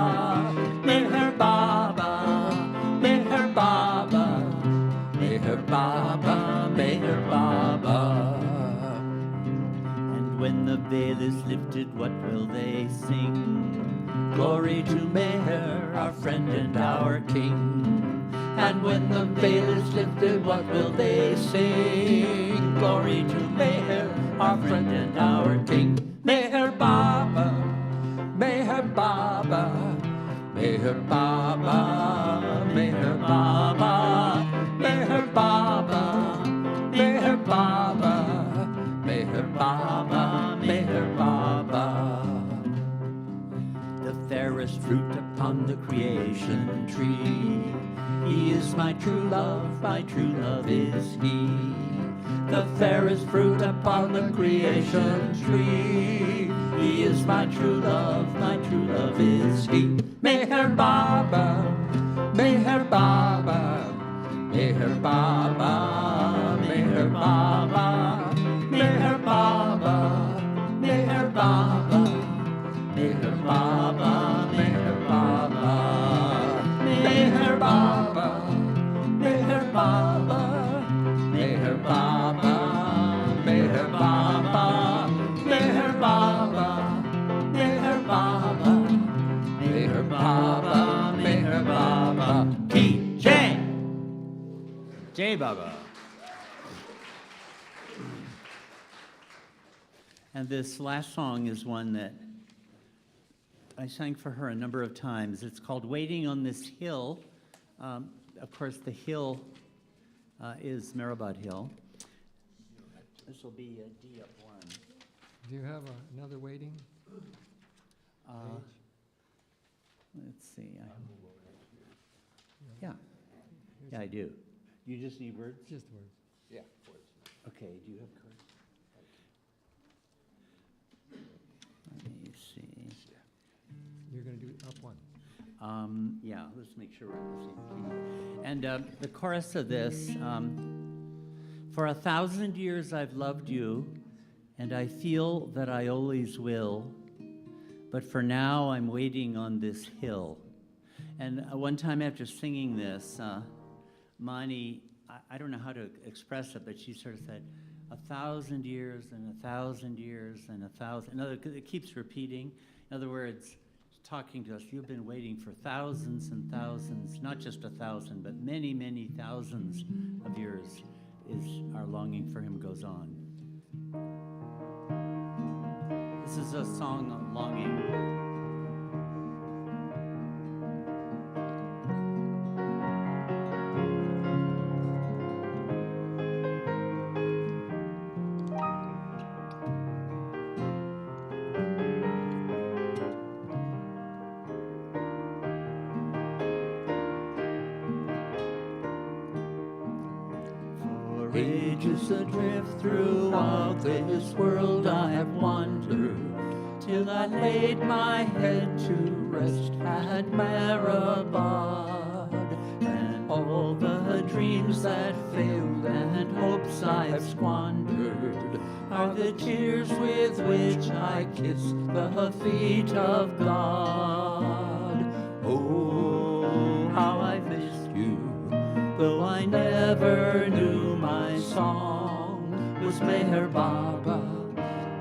Meher Baba, Meher Baba, Meher Baba, Meher Baba. And when the veil is lifted, what will they sing? Glory to Meher, our friend and our king. And when the veil is lifted, what will they sing? Glory to Meher, our friend and our king. Meher Baba, Meher Baba, Meher Baba, Meher Baba, Meher Baba, on the creation tree. He is my true love is he. The fairest fruit upon the creation tree. He is my true love is he. Meher Baba, Meher Baba, Meher Baba, Meher Baba, Meher Baba, Meher Baba, Meher Baba, Meher Baba, Meher Baba, Meher Baba, Meher Baba, Meher Baba, Meher Baba, Meher Baba, Meher Baba, Meher Baba, Ki Jai. Jai Baba. And this last song is one that I sang for her a number of times. It's called Waiting on This Hill. Of course, the hill is Mehrabad Hill. This will be a D up 1. Do you have another waiting? Let's see. Yeah. Yeah, I do. You just need words? Just words. Yeah, words. Okay, do you have cards? Let me see. You're going to do up 1. Yeah, let's make sure we're on the same key. And the chorus of this, for 1,000 years I've loved you, and I feel that I always will, but for now I'm waiting on this hill. And one time after singing this, Mani, I don't know how to express it, but she sort of said, 1,000 years and 1,000 years and 1,000. In other words, it keeps repeating. In other words, talking to us, you've been waiting for thousands and thousands, not just 1,000, but many, many thousands of years. Our longing for him goes on. This is a song on longing. For ages adrift throughout this world I have wandered, till I laid my head to rest at Mehrabad. And all the dreams that failed and hopes I have squandered are the tears with which I kiss the feet of God. Oh, how I've missed you, though I never knew my song was Meher Baba,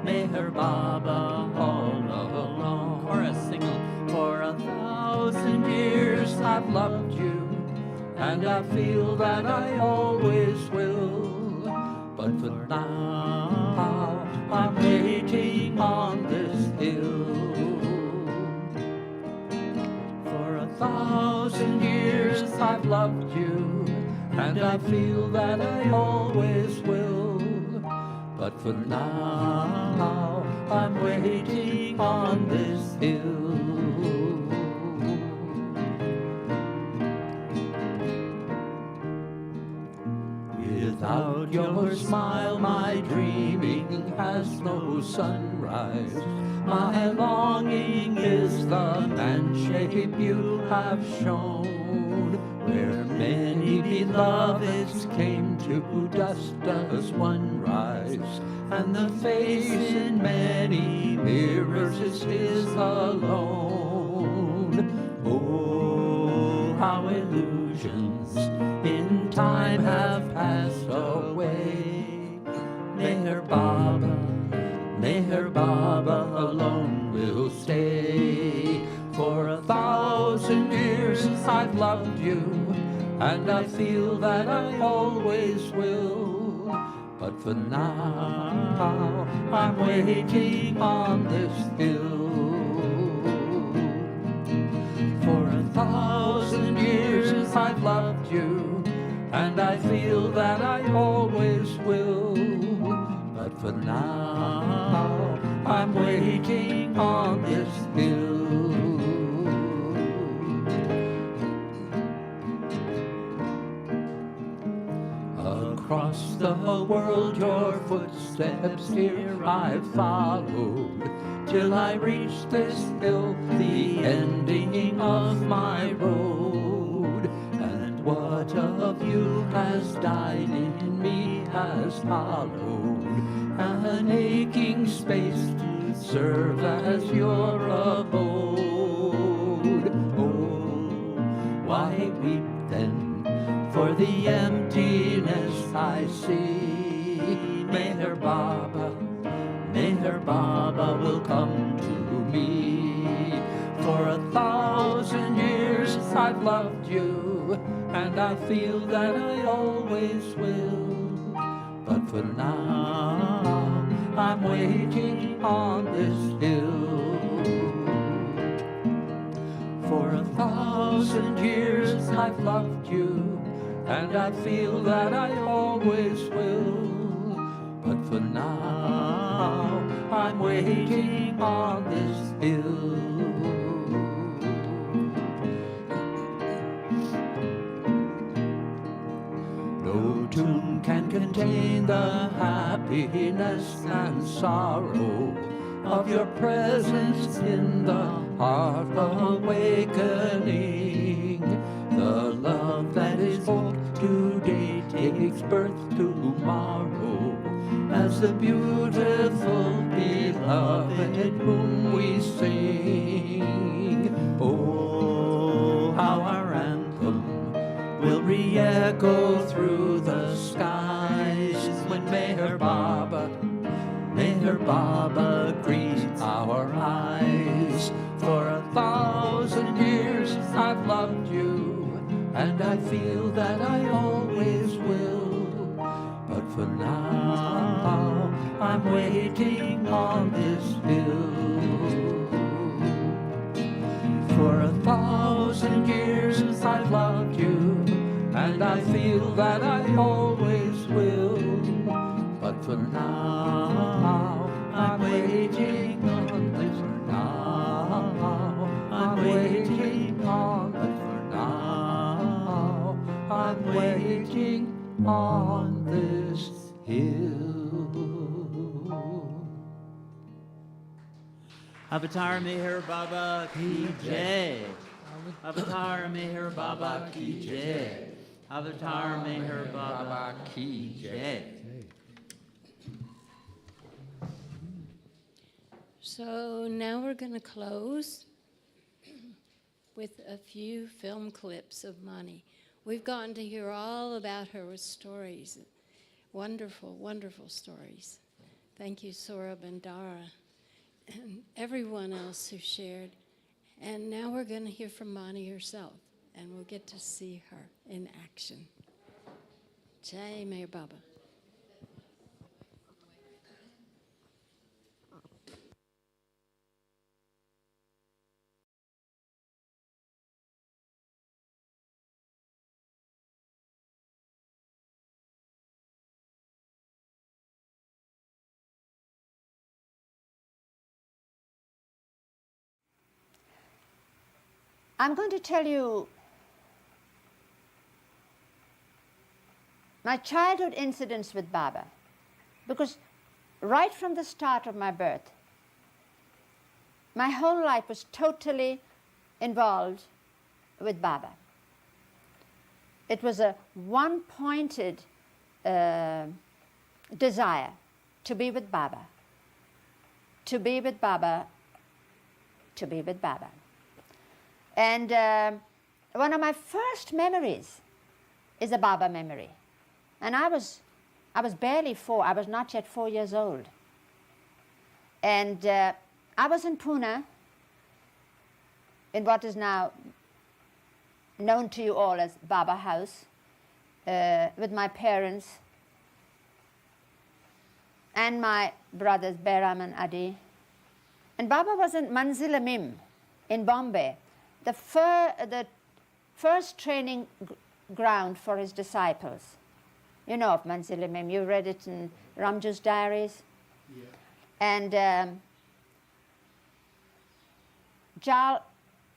Meher Baba all along. Chorus, sing along. For 1,000 years I've loved you, and I feel that I always will. But for now, I'm waiting on this hill. For 1,000 years I've loved you, and I feel that I always will. But for now, I'm waiting on this hill. Without your smile, my dreaming has no sunrise. My longing is the man shape you have shown, where many beloveds came to dust as one rise, and the face in many mirrors is his alone. Oh, how illusions in time have passed away. Meher Baba, Meher Baba alone will stay. For 1,000 years I've loved you, and I feel that I always will. But for now, I'm waiting on this hill. For 1,000 years I've loved you, and I feel that I always will. But for now, I'm waiting on this hill. Across the world your footsteps here I've followed, till I reached this hill, the ending of my road. And what of you has died in me has hollowed an aching space to serve as your abode. Oh, why weep then for the emptiness I see? Meher Baba will come to me. For 1,000 years I've loved you, and I feel that I always will. But for now, I'm waiting on this hill. For 1,000 years I've loved you, and I feel that I always will. But for now, I'm waiting on this hill. No tomb can contain the happiness and sorrow of your presence in the heart awakening. The love that is hoped today takes birth tomorrow, as the beautiful beloved whom we sing. Oh, how our anthem will re-echo through the skies when Meher Baba greets our eyes. For 1,000 years I've loved you, and I feel that I always will. But for now, I'm waiting on this hill. For 1,000 years I've loved you, and I feel that I always will. But for now, I'm waiting on this. Now, I'm waiting on. But for now, I'm waiting on this hill. Avatar Meher Baba Ki Jai. Avatar Meher Baba Ki Jai. Avatar Meher Baba Ki Jai. So now we're going to close with a few film clips of Mani. We've gotten to hear all about her stories. Wonderful, wonderful stories. Thank you, Saurabh and Dara, and everyone else who shared. And now we're going to hear from Mani herself, and we'll get to see her in action. Jai Meher Baba. I'm going to tell you my childhood incidents with Baba, because right from the start of my birth, my whole life was totally involved with Baba. It was a one-pointed desire to be with Baba, to be with Baba, to be with Baba. And one of my first memories is a Baba memory. And I was barely 4. I was not yet 4 years old. And I was in Pune, in what is now known to you all as Baba House, with my parents and my brothers, Behram and Adi. And Baba was in Manzil Mim in Bombay, the first training ground for his disciples. You know of Manzil Mim, you read it in Ramju's diaries. Yeah. And Jal,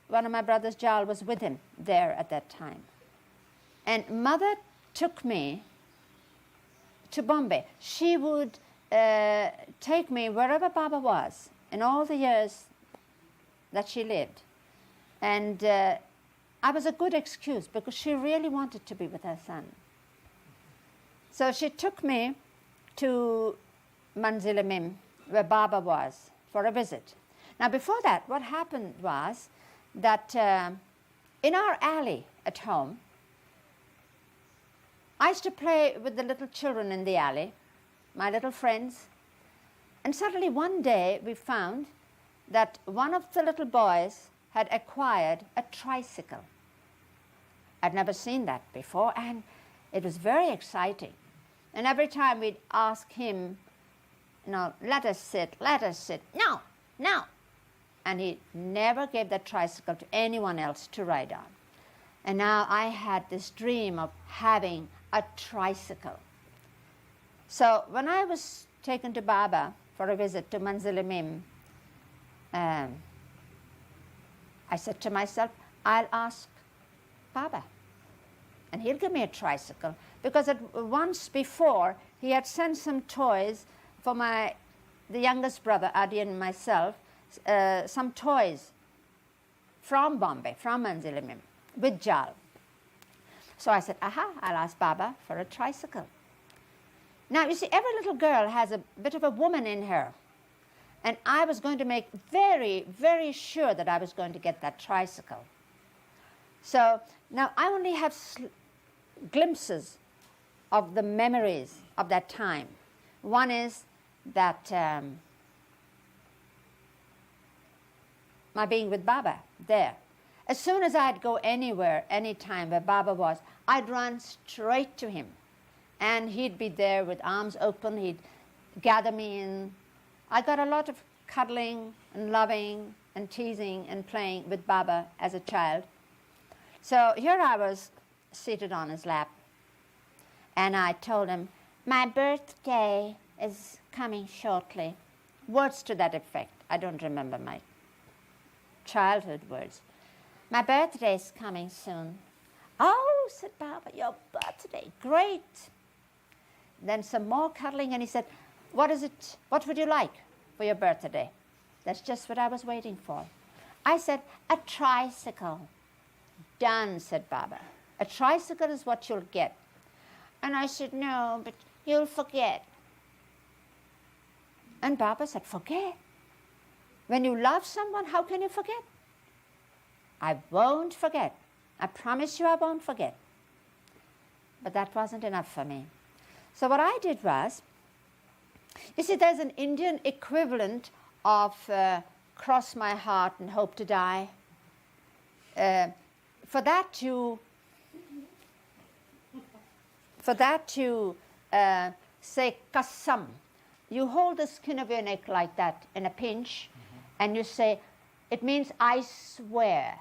one of my brothers, Jal, was with him there at that time. And Mother took me to Bombay. She would take me wherever Baba was in all the years that she lived. And I was a good excuse because she really wanted to be with her son. So she took me to Manzilamim, where Baba was, for a visit. Now before that, what happened was that in our alley at home, I used to play with the little children in the alley, my little friends, and suddenly one day we found that one of the little boys had acquired a tricycle. I'd never seen that before, and it was very exciting. And every time we'd ask him, let us sit, no, no. And he never gave that tricycle to anyone else to ride on. And now I had this dream of having a tricycle. So when I was taken to Baba for a visit to Manzilamim, I said to myself, I'll ask Baba, and he'll give me a tricycle. Because once before, he had sent some toys for the youngest brother, Adi, and myself, some toys from Bombay, from Manzilamim, with Jal. So I said, I'll ask Baba for a tricycle. Now, you see, every little girl has a bit of a woman in her. And I was going to make very, very sure that I was going to get that tricycle. So now I only have glimpses of the memories of that time. One is that my being with Baba there. As soon as I'd go anywhere, anytime where Baba was, I'd run straight to him. And he'd be there with arms open. He'd gather me in. I got a lot of cuddling and loving and teasing and playing with Baba as a child. So here I was seated on his lap. And I told him, my birthday is coming shortly. Words to that effect. I don't remember my childhood words. My birthday is coming soon. Oh, said Baba, your birthday, great. Then some more cuddling, and he said, what is it? What would you like for your birthday? That's just what I was waiting for. I said, a tricycle. Done, said Baba. A tricycle is what you'll get. And I said, no, but you'll forget. And Baba said, forget? When you love someone, how can you forget? I won't forget. I promise you I won't forget. But that wasn't enough for me. So what I did was, you see, there's an Indian equivalent of cross my heart and hope to die. For that to say kasam, you hold the skin of your neck like that in a pinch, and you say, it means I swear.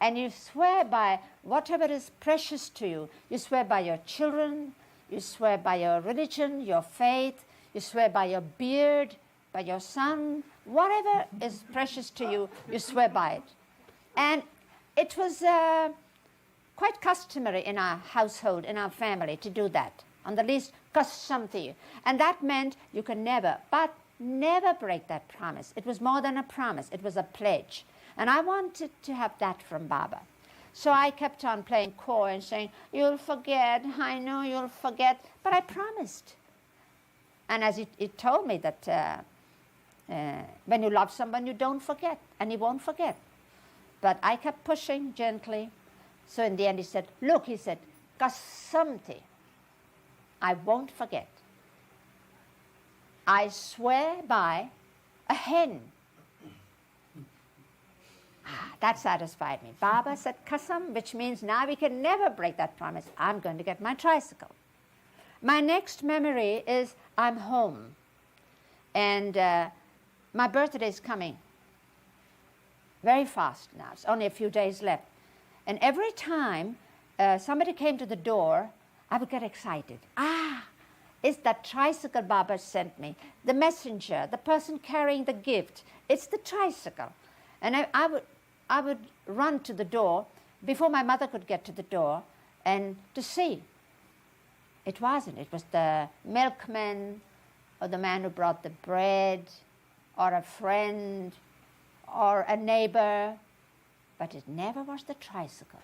And you swear by whatever is precious to you. You swear by your children, you swear by your religion, your faith, you swear by your beard, by your son, whatever is precious to you, you swear by it. And it was quite customary in our household, in our family, to do that, on the least kasamti. And that meant you can never, but never break that promise. It was more than a promise, it was a pledge. And I wanted to have that from Baba. So I kept on playing coy and saying, you'll forget, I know you'll forget, but I promised. And as he told me that when you love someone, you don't forget, and he won't forget. But I kept pushing gently. So in the end he said, look, he said, kasamti, I won't forget. I swear by a hen. That satisfied me. Baba said kasam, which means now we can never break that promise. I'm going to get my tricycle. My next memory is I'm home. And my birthday is coming. Very fast now. It's only a few days left. And every time somebody came to the door, I would get excited. It's that tricycle Baba sent me. The messenger, the person carrying the gift. It's the tricycle. And I would run to the door before my mother could get to the door and to see. It wasn't. It was the milkman or the man who brought the bread or a friend or a neighbor, but it never was the tricycle.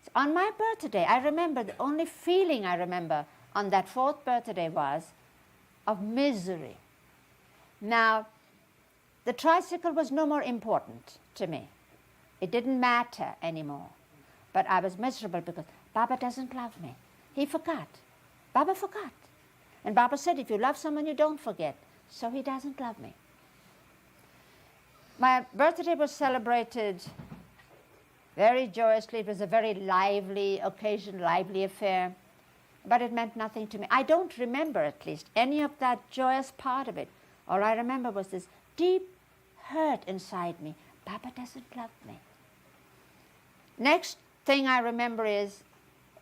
So on my birthday, I remember the only feeling I remember on that 4th birthday was of misery. Now, the tricycle was no more important to me. It didn't matter anymore. But I was miserable because Baba doesn't love me. He forgot. Baba forgot. And Baba said, if you love someone, you don't forget. So he doesn't love me. My birthday was celebrated very joyously. It was a very lively occasion, lively affair. But it meant nothing to me. I don't remember, at least, any of that joyous part of it. All I remember was this deep hurt inside me. Baba doesn't love me. Next thing I remember is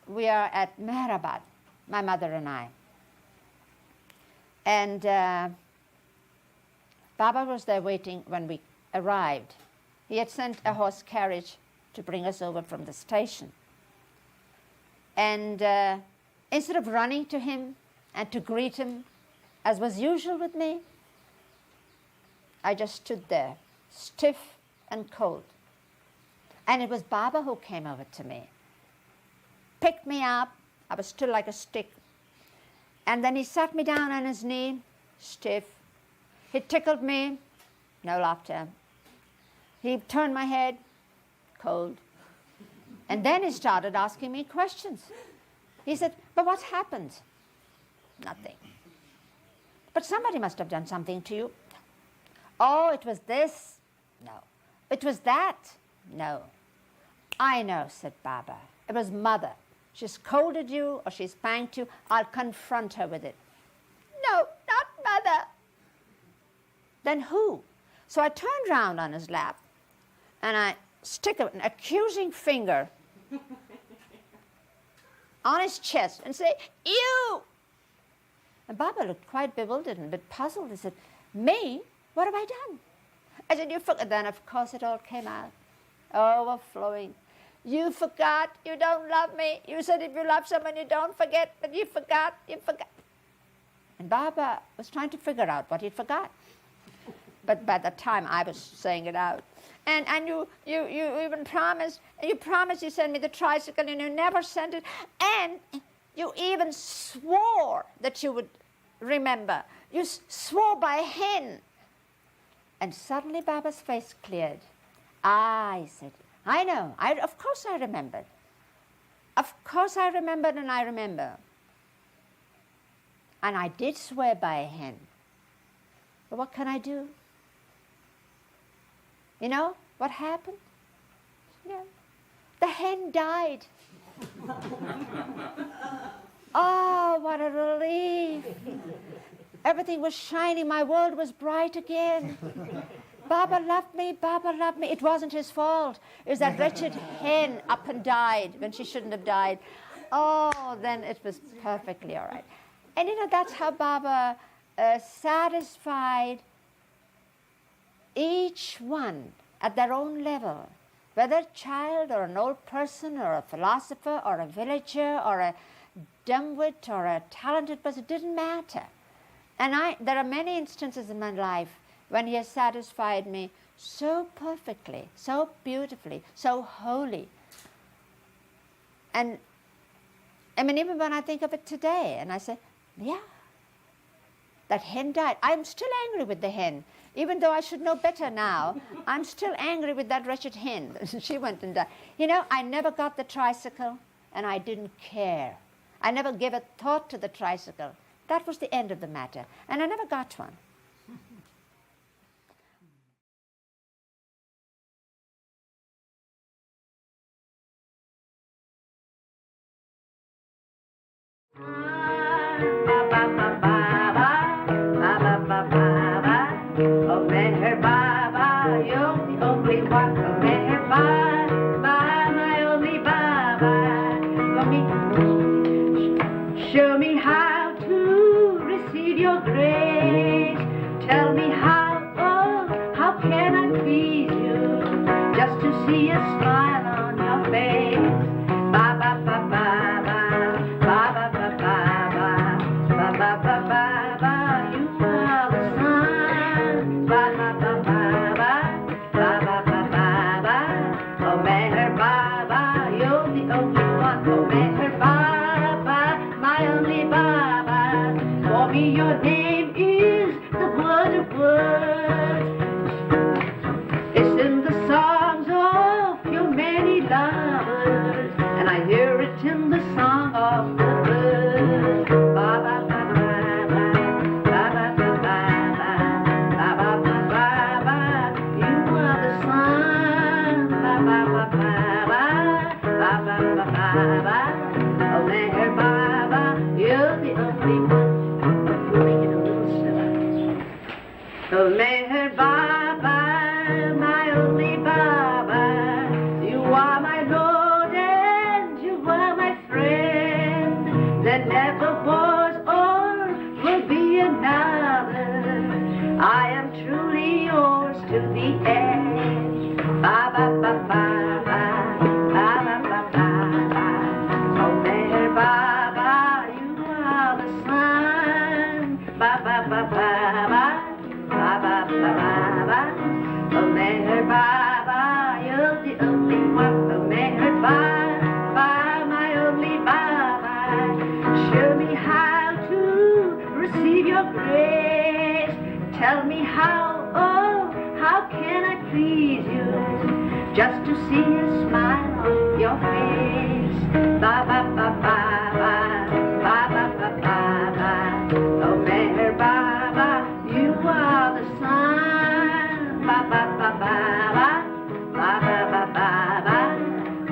we are at Mehrabad, my mother and I. And Baba was there waiting when we arrived. He had sent a horse carriage to bring us over from the station. And instead of running to him and to greet him, as was usual with me, I just stood there, stiff and cold. And it was Baba who came over to me, picked me up. I was still like a stick. And then he sat me down on his knee, stiff. He tickled me, no laughter. He turned my head, cold. And then he started asking me questions. He said, but what happened? Nothing. But somebody must have done something to you. Oh, it was this? No. It was that? No. I know, said Baba. It was Mother. She scolded you or she spanked you. I'll confront her with it. No, not Mother. Then who? So I turned round on his lap and I stick an accusing finger on his chest and say, you! And Baba looked quite bewildered and a bit puzzled. He said, me? What have I done? I said, you forgot. Then, of course, it all came out, overflowing. You forgot, you don't love me. You said if you love someone, you don't forget, but you forgot, you forgot. And Baba was trying to figure out what he forgot. But by the time I was saying it out, and you even promised, you send me the tricycle, and you never sent it, and you even swore that you would remember. You swore by a hen. And suddenly Baba's face cleared. I said, I know, of course I remembered. Of course I remembered and I remember. And I did swear by a hen. But what can I do? You know what happened? Yeah. The hen died. Oh, what a relief. Everything was shining. My world was bright again. Baba loved me. Baba loved me. It wasn't his fault. It was that wretched hen up and died when she shouldn't have died. Oh, then it was perfectly all right. And you know, that's how Baba satisfied each one at their own level, whether a child or an old person or a philosopher or a villager or a dumbwit or a talented person. It didn't matter. And there are many instances in my life when he has satisfied me so perfectly, so beautifully, so wholly. And I mean, even when I think of it today, and I say, yeah, that hen died. I'm still angry with the hen. Even though I should know better now, I'm still angry with that wretched hen. She went and died. You know, I never got the tricycle, and I didn't care. I never gave a thought to the tricycle. That was the end of the matter. And I never got one. Oh, Meher Baba, you're the only one. Oh, Meher Baba, my only Baba. Show me how to receive your grace. Tell me how can I please you? Just to see a smile on your face. Baba, Baba, Baba, Baba, Baba. one. Oh, Meher Baba, my only Baba. For me your name is the word of words. It's in the songs of your many lovers, and I hear it in the song of the birds. Baba, Baba, Baba, Baba, Baba, Baba, Baba, you are the sun. Baba, Baba, Baba, Baba, Baba, oh Meher Baba, you're the only one. I'm pulling it a little slower. Oh Meher Baba, my only Baba, you are my Lord and you are my friend. There never was or will be another. I am truly yours to the end. Baba, Baba, Baba, Baba, Baba, oh Meher Baba, you are the sun. Baba, Baba, Baba. Baba, Baba, oh Meher Baba, you're the only one. Oh Meher Baba, my only Baba, show me how to receive your grace. Tell me how, oh, how can I please you? Just to see a smile on your face. Baba, Baba, Baba, Baba, Baba, oh Meher Baba, you are the sun. Ba ba ba ba ba ba ba ba ba.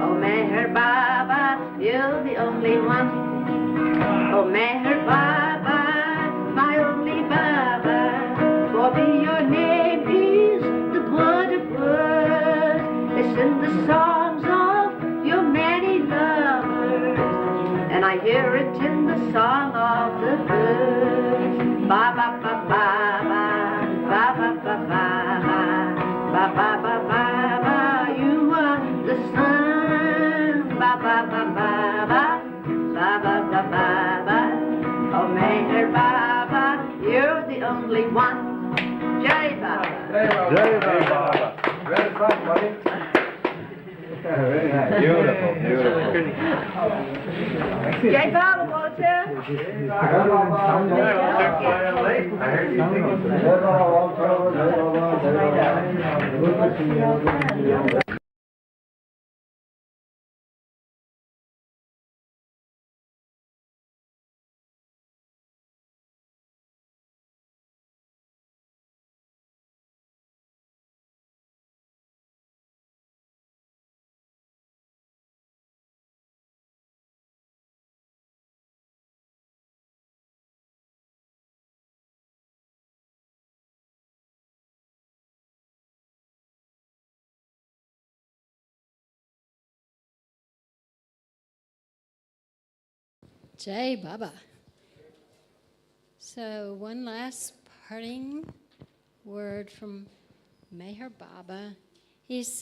Oh Meher Baba, you're the only one. Oh Meher Baba, my only Baba. For me your name is the word of words. It's in the songs of your many lovers, and I hear it in the song of the birds. Ba ba ba ba ba ba ba ba ba ba ba ba ba. You are the sun. Ba ba ba ba ba ba ba ba ba ba. Oh Meher Baba, you're the only one. Jai Baba. Jai Baba. Well done, buddy. Very nice. Beautiful, beautiful. Jai Baba, Walter. Jai Baba. So one last parting word from Meher Baba. He said,